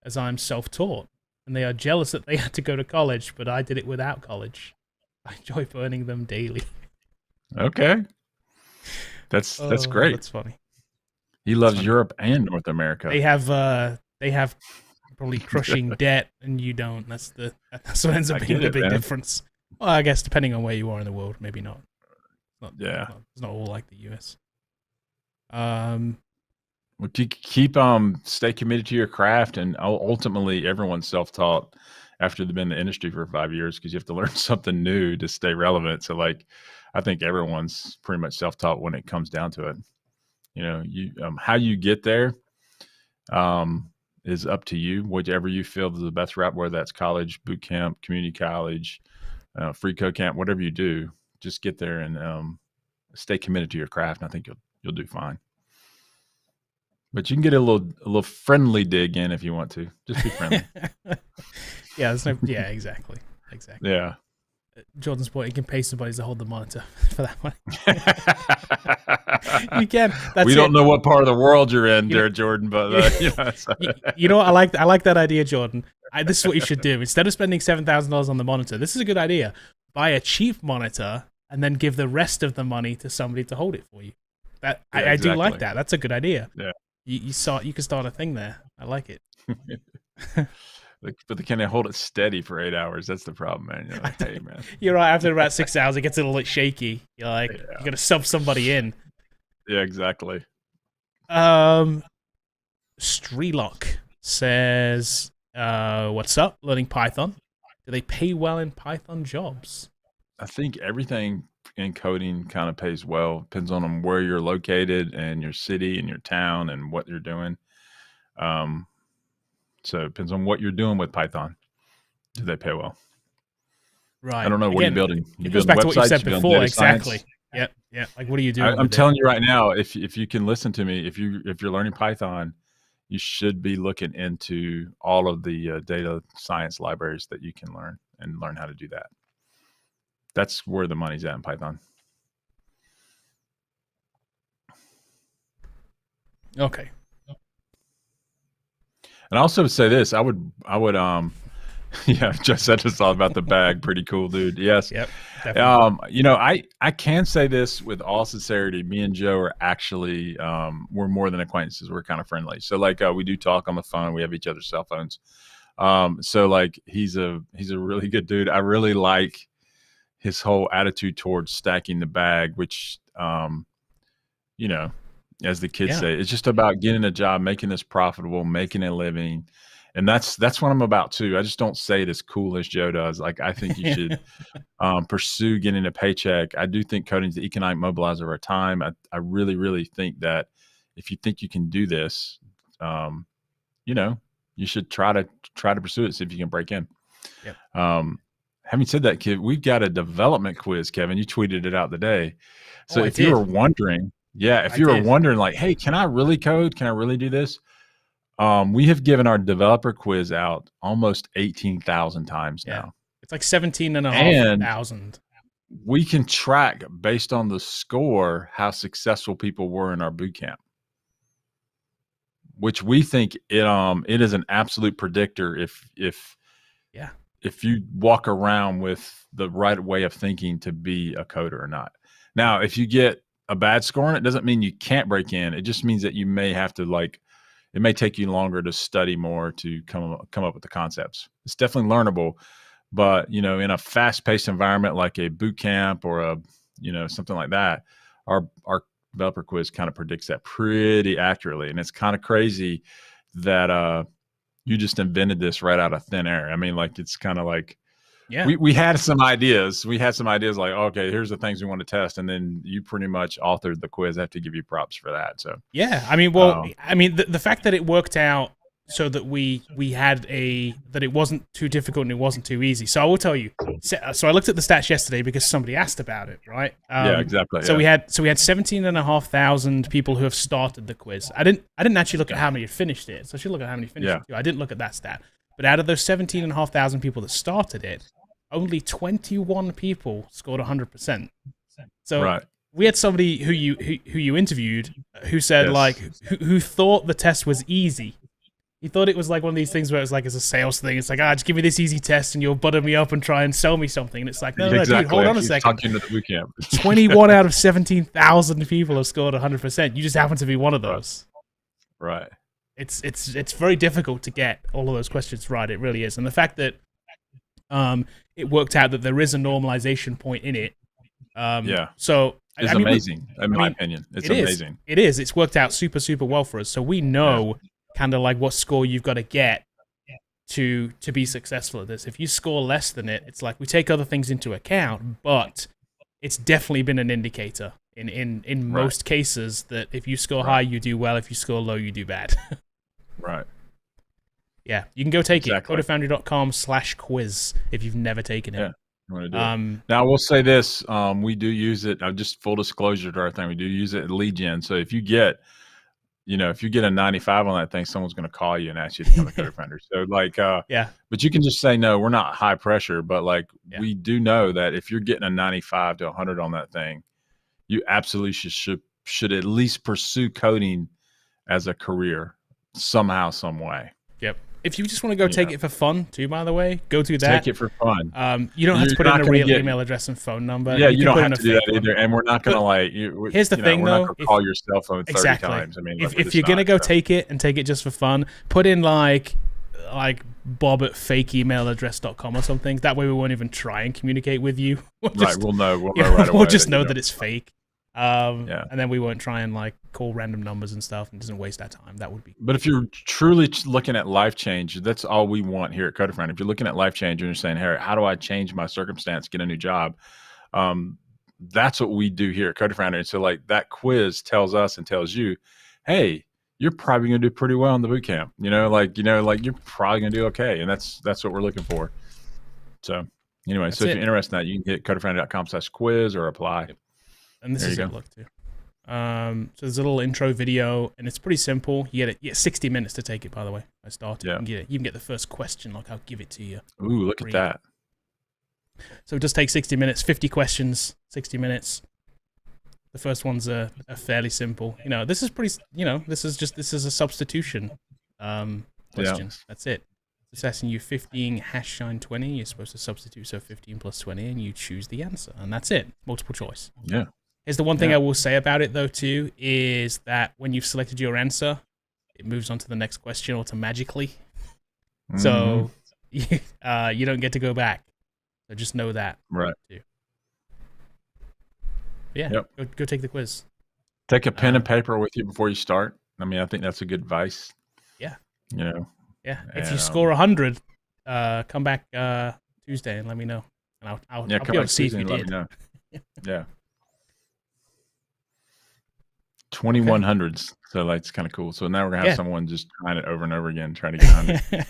as I'm self-taught, and they are jealous that they had to go to college, but I did it without college. I enjoy burning them daily. Okay, that's great. That's funny. He loves Europe and North America. They have probably crushing debt, and you don't. That's what ends up being the big difference. Well, I guess depending on where you are in the world, maybe not. It's not all like the US. Well, stay committed to your craft, and ultimately everyone's self-taught after they've been in the industry for 5 years because you have to learn something new to stay relevant. So like, I think everyone's pretty much self-taught when it comes down to it. How you get there is up to you, whichever you feel is the best route, whether that's college, boot camp, community college, free code camp, whatever you do, just get there and stay committed to your craft. And I think you'll do fine. But you can get a little friendly dig in if you want to. Just be friendly. Yeah, exactly. Yeah. Jordan's point, you can pay somebody to hold the monitor for that money. You can. We don't know what part of the world you're in there, Jordan, but you know what? I like that idea, Jordan. This is what you should do. Instead of spending $7,000 on the monitor, this is a good idea. Buy a cheap monitor and then give the rest of the money to somebody to hold it for you. I do like that. That's a good idea. Yeah. You can start a thing there. I like it. But can they hold it steady for 8 hours? That's the problem, man. You're like, hey, man. You're right. After about 6 hours, it gets a little bit shaky. You're like, you got to sub somebody in. Yeah, exactly. Strelock says, what's up? Learning Python. Do they pay well in Python jobs? I think everything in coding kind of pays well. Depends on where you're located and your city and your town and what you're doing. So it depends on what you're doing with Python. Do they pay well? Right. I don't know. What are you building? It goes back to what you said before. Exactly. Yeah. Like, what are you doing? I'm telling you right now, if you can listen to me, if you're learning Python, you should be looking into all of the data science libraries that you can learn and learn how to do that. That's where the money's at in Python. Okay. And I also would say this, I would yeah, just said it's all about the bag. Pretty cool, dude. Yes. Yep. I can say this with all sincerity. Me and Joe are actually we're more than acquaintances. We're kind of friendly. So like we do talk on the phone. We have each other's cell phones. So like he's a really good dude. I really like his whole attitude towards stacking the bag, which as the kids say, it's just about getting a job, making this profitable, making a living. And that's what I'm about too. I just don't say it as cool as Joe does. Like, I think you should pursue getting a paycheck. I do think coding is the economic mobilizer of our time. I really, really think that if you think you can do this, you should try to pursue it, see if you can break in. Yep. Having said that, kid, we've got a development quiz, Kevin. You tweeted it out today. So if you were wondering, wondering like, hey, can I really code? Can I really do this? We have given our developer quiz out almost 18,000 times now. It's like 17,500. We can track based on the score how successful people were in our bootcamp, which we think it is an absolute predictor if you walk around with the right way of thinking to be a coder or not. Now, if you get a bad score on it, doesn't mean you can't break in. It just means that you may have to it may take you longer to study more to come up with the concepts. It's definitely learnable, but in a fast-paced environment like a boot camp or something like that, our developer quiz kind of predicts that pretty accurately. And it's kind of crazy that you just invented this right out of thin air. I mean, like, it's kind of like we had some ideas. We had some ideas like, okay, here's the things we want to test, and then you pretty much authored the quiz. I have to give you props for that. So I mean, the fact that it worked out so that we had that it wasn't too difficult and it wasn't too easy. So I will tell you. So I looked at the stats yesterday because somebody asked about it, right? Yeah, exactly. So we had 17,500 people who have started the quiz. I didn't actually look at how many had finished it. So I should look at how many finished it too. I didn't look at that stat. But out of those 17,500 people that started it, only 21 people scored 100%. So we had somebody who you interviewed who said who thought the test was easy. He thought it was like one of these things where it's like it's a sales thing. It's like, just give me this easy test and you'll butter me up and try and sell me something. And it's like, no, dude, hold on a second. 21 out of 17,000 people have scored 100%. You just happen to be one of those. Right. It's very difficult to get all of those questions right. It really is. And the fact that it worked out that there is a normalization point in it. So it's amazing, in my opinion. It's amazing. It is. It's worked out super, super well for us. So we know kind of like what score you've got to get to be successful at this. If you score less than it, it's like we take other things into account, but it's definitely been an indicator in most cases that if you score high, you do well. If you score low, you do bad. Right. Yeah, you can go take it. Go to foundry.com/quiz if you've never taken it. Yeah, you want to do it. Now, we'll say this. We do use it. Just full disclosure to our thing. We do use it at lead gen. So if you get if you get a 95 on that thing, someone's going to call you and ask you to become a code friender. So like, yeah, but you can just say, no, we're not high pressure, but like Yeah. we do know that if you're getting a 95 to 100 on that thing, you absolutely should at least pursue coding as a career somehow, some way. Yep. If you just want to go take it for fun, too, by the way, go do that. Take it for fun. You don't have to put in a real email address and phone number. Yeah, you don't have to do that either. And we're not going to like. Here's the thing, though. We're not going to call your cell phone 30 times. I mean, if you're going to go take it just for fun, put in like bob@fakeemailaddress.com or something. That way we won't even try and communicate with you. We'll know right away. We'll just know that it's fake. Yeah. And then we won't try and like call random numbers and stuff, and doesn't waste our time. That would be. But if you're truly looking at life change, that's all we want here at Coder Friend. If you're looking at life change and you're saying, "Hey, how do I change my circumstance, get a new job?" That's what we do here at Coder Friend. And so, like that quiz tells us and tells you, "Hey, you're probably going to do pretty well in the bootcamp. You're probably going to do okay." And that's what we're looking for. So anyway, if you're interested in that, you can hit coderfriend.com/quiz or apply. Yep. And this is it, look too. So there's a little intro video, and it's pretty simple. You get 60 minutes to take it, by the way. I started. Yeah. You can get the first question, like I'll give it to you. Ooh, look at that. So it does take 60 minutes, 50 questions, 60 minutes. The first ones are fairly simple. This is pretty, this is a substitution question. Yeah. That's it. It's asking you 15 #20. You're supposed to substitute, so 15 plus 20, and you choose the answer. And that's it. Multiple choice. Yeah. Here's the one thing I will say about it, though, too, is that when you've selected your answer, it moves on to the next question automatically. Mm-hmm. So you don't get to go back. So just know that. Right. Too. Yeah. Yep. Go take the quiz. Take a pen and paper with you before you start. I mean, I think that's a good advice. Yeah. Yeah. If you score 100, come back Tuesday and let me know. And I'll be able to see if you did. Yeah. 2100s. So that's kind of cool. So now we're going to have someone just trying it over and over again, trying to get 100.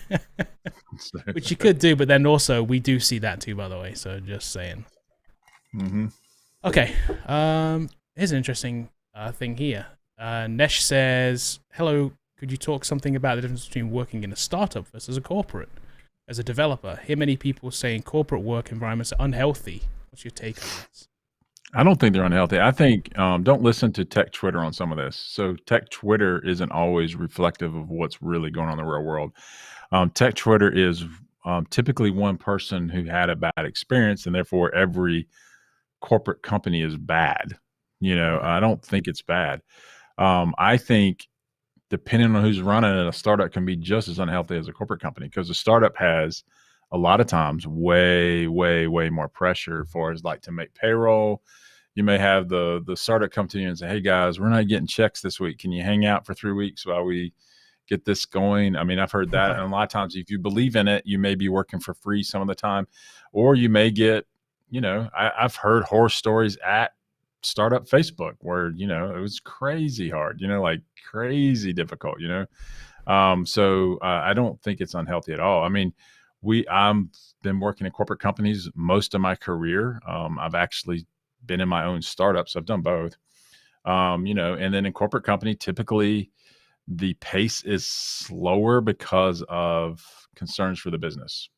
Which you could do, but then also we do see that too, by the way. So just saying. Mm-hmm. Okay. Here's an interesting thing here. Nesh says, hello, could you talk something about the difference between working in a startup versus a corporate? As a developer, hear many people saying corporate work environments are unhealthy. What's your take on this? I don't think they're unhealthy. I think don't listen to tech Twitter on some of this. So tech Twitter isn't always reflective of what's really going on in the real world. Tech Twitter is typically one person who had a bad experience, and therefore every corporate company is bad. I don't think it's bad. I think depending on who's running it, a startup can be just as unhealthy as a corporate company, because a startup has a lot of times way, way, way more pressure for as like to make payroll. You may have the startup come to you and say, hey guys, we're not getting checks this week. Can you hang out for 3 weeks while we get this going? I mean, I've heard that. And a lot of times if you believe in it, you may be working for free some of the time, or you may get, I've heard horror stories at startup Facebook where, it was crazy hard, like crazy difficult, So I don't think it's unhealthy at all. I mean, I've been working in corporate companies most of my career. I've actually been in my own startups. I've done both. And then in corporate company, typically the pace is slower because of concerns for the business.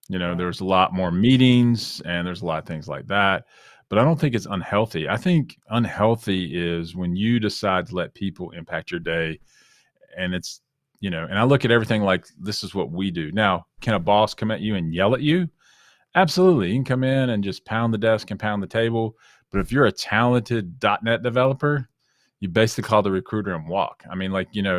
There's a lot more meetings and there's a lot of things like that. But I don't think it's unhealthy. I think unhealthy is when you decide to let people impact your day, and it's, and I look at everything like this is what we do. Now, can a boss come at you and yell at you? Absolutely. You can come in and just pound the desk and pound the table. But if you're a talented .NET developer, you basically call the recruiter and walk. I mean,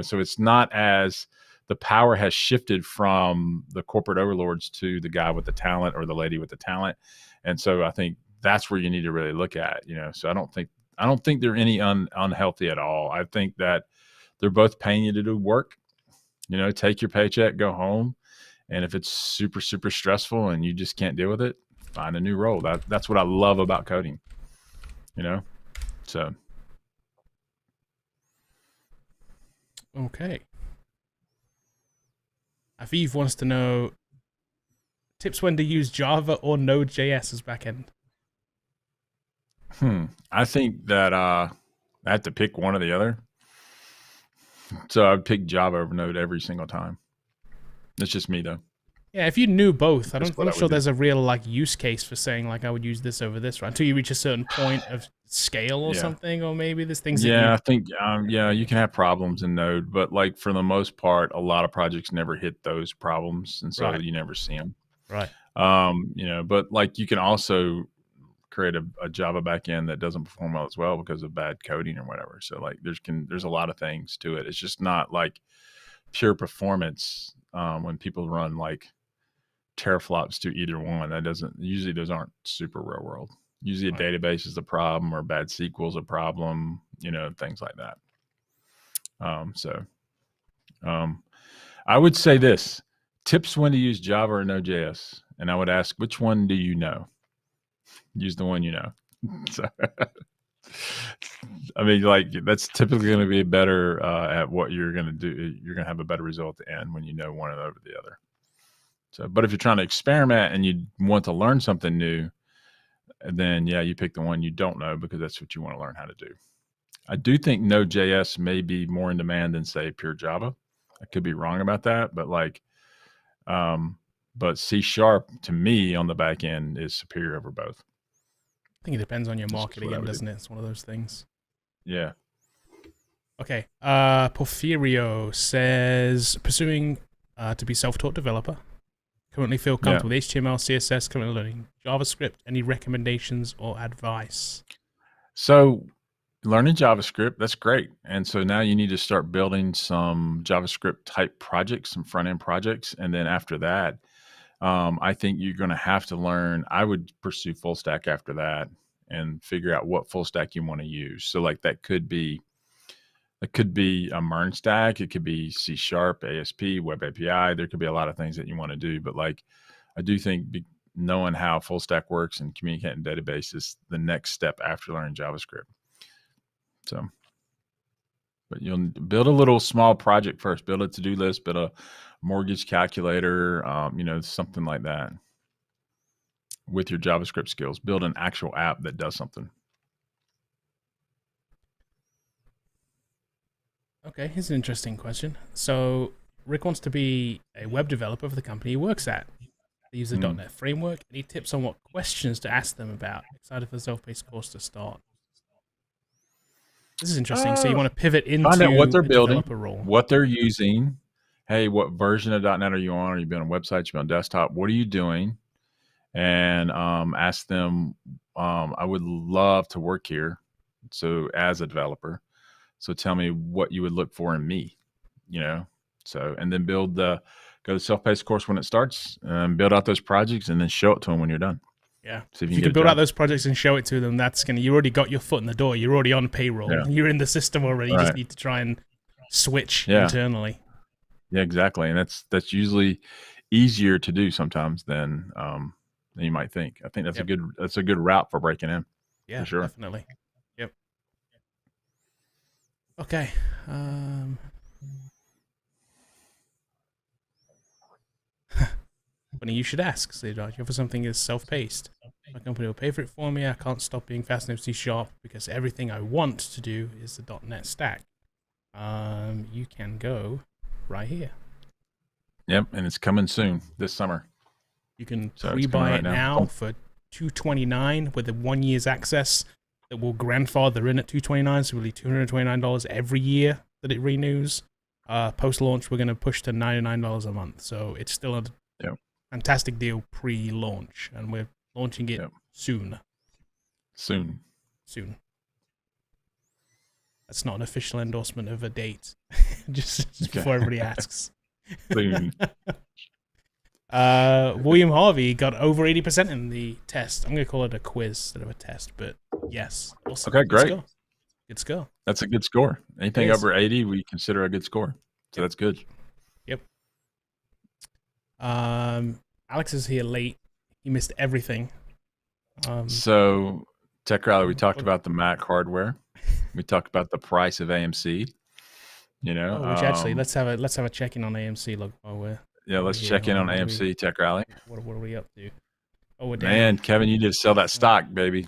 so it's not as the power has shifted from the corporate overlords to the guy with the talent or the lady with the talent. And so I think that's where you need to really look at, so I don't think they're any unhealthy at all. I think that they're both paying you to do work. Take your paycheck, go home. And if it's super, super stressful and you just can't deal with it, find a new role. That's what I love about coding, so. Okay. Aviv wants to know tips when to use Java or Node.js as backend. I think that I have to pick one or the other. So I would pick Java over Node every single time. That's just me though. Yeah, if you knew both, That's I'm what I not sure would do. there's a real like use case for saying like I would use this over this, right? Until you reach a certain point of scale or Yeah. something, or maybe there's things that Yeah, you I think yeah, you can have problems in Node, but like for the most part, a lot of projects never hit those problems, and so right, you never see them. right, But like you can also create a Java backend that doesn't perform well as well because of bad coding or whatever. So like there's a lot of things to it. It's just not like pure performance when people run like teraflops to either one. That doesn't usually those aren't super real world. Usually a right. database is a problem or bad SQL's a problem, things like that. So I would say this tips when to use Java or Node.js. And I would ask, which one do you know? Use the one you know. So, I mean, like that's typically going to be better at what you're going to do. You're going to have a better result at the end when you know one over the other. So, but if you're trying to experiment and you want to learn something new, then yeah, you pick the one you don't know because that's what you want to learn how to do. I do think Node.js may be more in demand than say pure Java. I could be wrong about that, but but C# to me on the back end is superior over both. I think it depends on your That's market what I again, would do. doesn't it? It's one of those things. Yeah. Okay. Porfirio says pursuing to be self-taught developer. Currently feel Yeah. comfortable with HTML, CSS. Currently learning JavaScript. Any recommendations or advice? So learning JavaScript, that's great. And so now you need to start building some JavaScript type projects, some front end projects. And then after that, I think you're going to have to learn. I would pursue full stack after that and figure out what full stack you want to use. So like that could be a MERN stack. It could be C#, ASP, Web API. There could be a lot of things that you want to do. But like, I do think knowing how full stack works and communicating database is the next step after learning JavaScript. So, but you'll build a little small project first. Build a to-do list. Build a mortgage calculator. Something like that with your JavaScript skills. Build an actual app that does something. Okay, here's an interesting question. So Rick wants to be a web developer for the company he works at. They use the .NET framework. Any tips on what questions to ask them about? Excited for the self-paced course to start. This is interesting. So you want to pivot Find out what into they're a building, developer role. what they're using. Hey, what version of .NET are you on? Are you building websites? You building desktop? What are you doing? And ask them. I would love to work here. So as a developer, so tell me what you would look for in me. So and then go to the self-paced course when it starts, build out those projects, and then show it to them when you're done. Yeah. See if you can build out those projects and show it to them, you already got your foot in the door. You're already on payroll. Yeah. You're in the system already. You Right. just need to try and switch Yeah. internally. Yeah, exactly. And that's usually easier to do sometimes than you might think. I think that's a good route for breaking in. Yeah, for sure. Definitely. Yep. Okay. Funny you should ask. So you offer something is self-paced. My company will pay for it for me. I can't stop being fascinated with C# because everything I want to do is the .NET stack. You can go right here. Yep, and it's coming soon this summer. You can pre-buy it now for $229 with a 1 year's access that will grandfather in at $229, so really $229 every year that it renews. Post-launch, we're going to push to $99 a month, so it's still a fantastic deal pre-launch, and we're launching it soon. Soon. That's not an official endorsement of a date, just before everybody asks. Soon. William Harvey got over 80% in the test. I'm going to call it a quiz instead of a test, but yes. Awesome. Okay, great. Good score. That's a good score. Anything over 80, we consider a good score. So that's good. Yep. Alex is here late. He missed everything. So, Tech Rally, we talked about the Mac hardware. We talked about the price of AMC. Which actually, let's have a check-in on AMC. Look, let's check in on AMC Tech Rally. What are we up to? Oh, we're down. Man, Kevin, you just sell that stock, baby.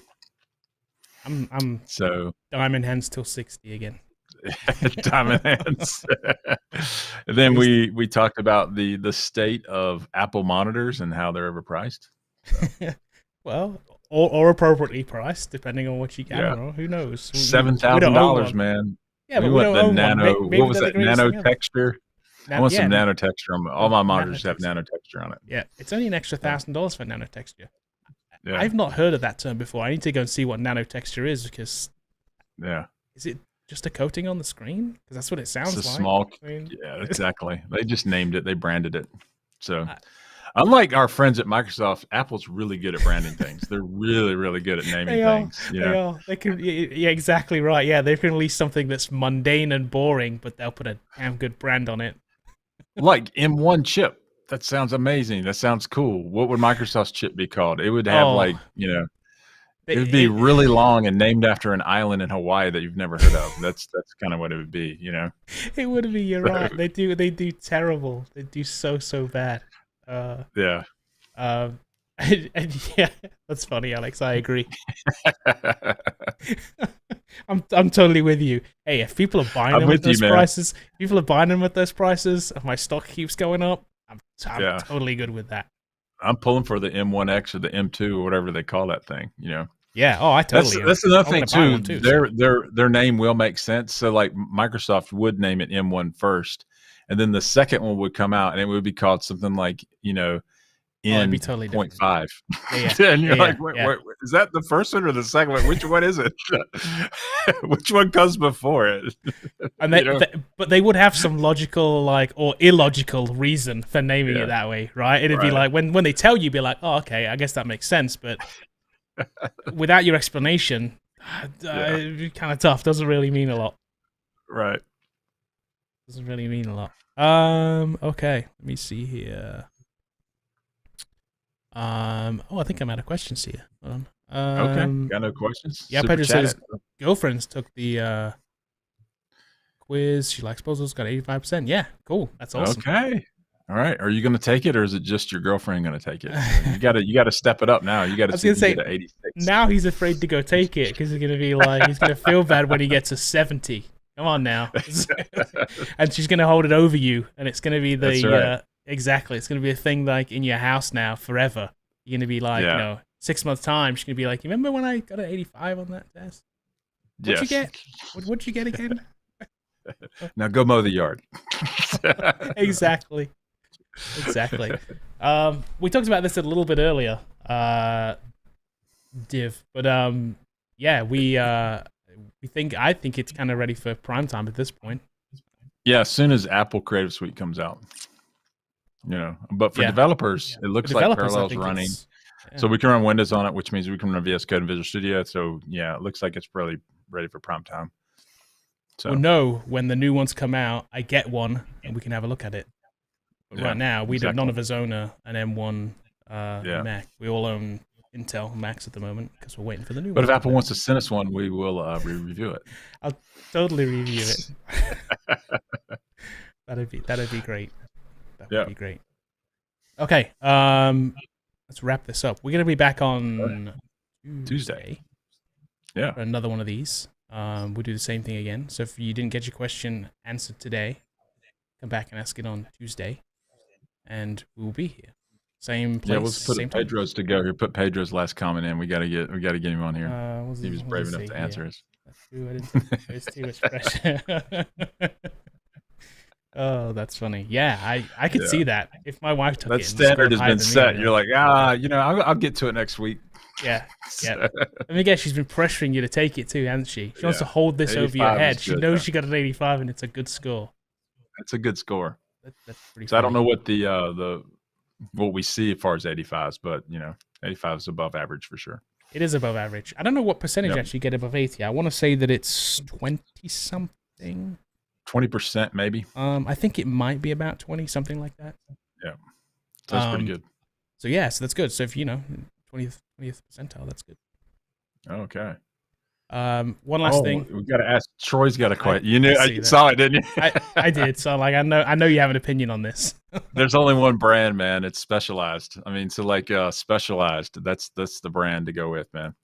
I'm so diamond hands till 60 again. Diamond hands. And then we talked about the state of Apple monitors and how they're overpriced. So. Well, or appropriately priced, depending on what you get. I don't know. Who knows? $7,000, man. Yeah, but we don't own nano. One. Maybe what was that? Nano texture. I want some nano texture. All my monitors have nano texture on it. Yeah, it's only an extra $1,000 for nano texture. Yeah. I've not heard of that term before. I need to go and see what nano texture is because. Yeah. Is it just a coating on the screen? Because that's what it sounds like. Small. Yeah, exactly. They just named it. They branded it. So. Unlike our friends at Microsoft, Apple's really good at branding things. They're really, really good at naming things. They are. They can. Yeah, exactly right. Yeah, they can release something that's mundane and boring, but they'll put a damn good brand on it. Like M1 chip. That sounds amazing. That sounds cool. What would Microsoft's chip be called? It would have it would be really long and named after an island in Hawaii that you've never heard of. That's kind of what it would be. It would be. You're right. They do terrible. They do so bad. Yeah. And yeah, that's funny, Alex. I agree. I'm totally with you. Hey, if people are buying them with those prices, and my stock keeps going up, I'm totally good with that. I'm pulling for the M1X or the M2 or whatever they call that thing. Yeah. Oh, I totally. That's another thing too. Their name will make sense. So like Microsoft would name it M1 first. And then the second one would come out, and it would be called something like, N totally 0.5. Yeah. And you're like, wait, is that the first one or the second one? Which one is it? Which one comes before it? And but they would have some logical, or illogical reason for naming it that way, right? It'd be like when they tell you, be like, oh, okay, I guess that makes sense. But without your explanation, it's kind of tough. Doesn't really mean a lot. Right. Doesn't really mean a lot. Okay, let me see here. I think I'm out of questions here. Hold on. Okay, got no questions? Yeah, Pedro says girlfriends took the quiz. She likes puzzles, got 85%. Yeah, cool. That's awesome. Okay. All right. Are you going to take it, or is it just your girlfriend going to take it? You got to step it up now. You got to see if you get 86. Now he's afraid to go take it because he's going to be like, he's going to feel bad when he gets a 70. Come on now. And she's going to hold it over you, and it's going to be exactly. It's going to be a thing like in your house now forever. You're going to be like, 6 months time, she's going to be like, you remember when I got an 85 on that test? What'd you get? What'd you get again? Now go mow the yard. Exactly. We talked about this a little bit earlier, Div, but I think it's kind of ready for prime time at this point. Yeah, as soon as Apple Creative Suite comes out. But for developers, it looks like Parallel's running. So we can run Windows on it, which means we can run VS Code and Visual Studio. So yeah, it looks like it's really ready for prime time. So we'll know when the new ones come out. I get one, and we can have a look at it. But right now, none of us own an M1 Mac. We all own Intel Macs at the moment because we're waiting for the new one. But if Apple wants to send us one, we will review it. I'll totally review it. That'd be great. That would be great. Okay, let's wrap this up. We're gonna be back on Tuesday. Yeah, for another one of these. We'll do the same thing again. So if you didn't get your question answered today, come back and ask it on Tuesday, and we will be here. Same place. Yeah, we'll put Pedro's to go here. Put Pedro's last comment in. We gotta get him on here. He was brave enough to answer us. That's true. It's too much pressure. Oh, that's funny. Yeah, I could see that. If my wife took that standard has been set, you're like, I'll get to it next week. Yeah. Let me guess, she's been pressuring you to take it too, hasn't she? She wants to hold this over your head. She knows she got an 85, and it's a good score. That's a good score. That's pretty. So funny. I don't know what what we see as far as 85s, but 85 is above average for sure. It is above average. I don't know what percentage actually get above 80. I want to say that it's 20 something. 20% maybe. I think it might be about 20, something like that. Yeah, that's pretty good. So that's good. So if 20th percentile, that's good. Okay. One last thing. We got to ask. Troy's got a question. You saw it, didn't you? I did. So I know you have an opinion on this. There's only one brand, man. It's Specialized. I mean, so Specialized. That's the brand to go with, man.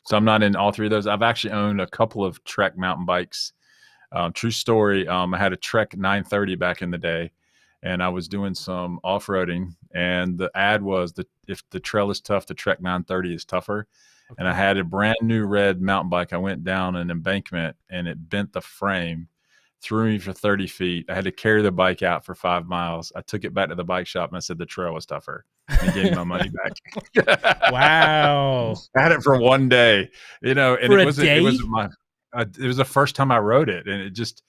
So I'm not in all three of those. I've actually owned a couple of Trek mountain bikes. True story. I had a Trek 930 back in the day, and I was doing some off-roading, and the ad was that if the trail is tough, the Trek 930 is tougher. Okay. And I had a brand new red mountain bike. I went down an embankment, and it bent the frame, threw me for 30 feet. I had to carry the bike out for 5 miles. I took it back to the bike shop, and I said the trail was tougher. And he gave me my money back. Wow. I had it for one day, and for it was the first time I rode it, and it just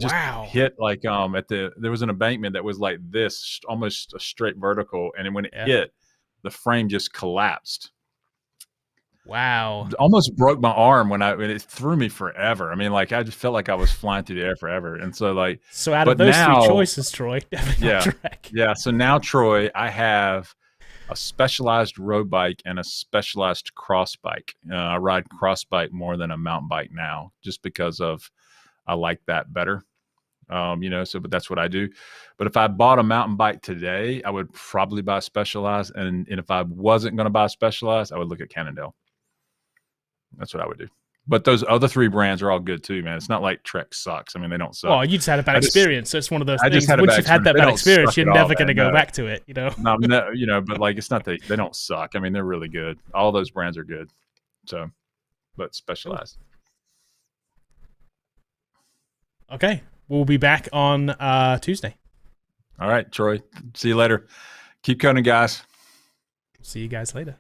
wow. hit like there was an embankment that was like this, almost a straight vertical, and when it hit, the frame just collapsed. Wow. Almost broke my arm when it threw me forever. I mean, like, I just felt like I was flying through the air forever. And so, like, so out of those three choices, Troy, yeah. So now, Troy, I have a specialized road bike and a specialized cross bike. I ride cross bike more than a mountain bike now, just because I like that better. But that's what I do. But if I bought a mountain bike today, I would probably buy Specialized. And if I wasn't going to buy Specialized, I would look at Cannondale. That's what I would do. But those other three brands are all good too, man. It's not like Trek sucks. I mean, they don't suck. Well, you just had a bad experience, so it's one of those things. Once you've had that bad experience, you're never going to go back to it, No, but like, it's not that they don't suck. I mean, they're really good. All those brands are good. So, but Specialized. Okay, we'll be back on Tuesday. All right, Troy. See you later. Keep coding, guys. See you guys later.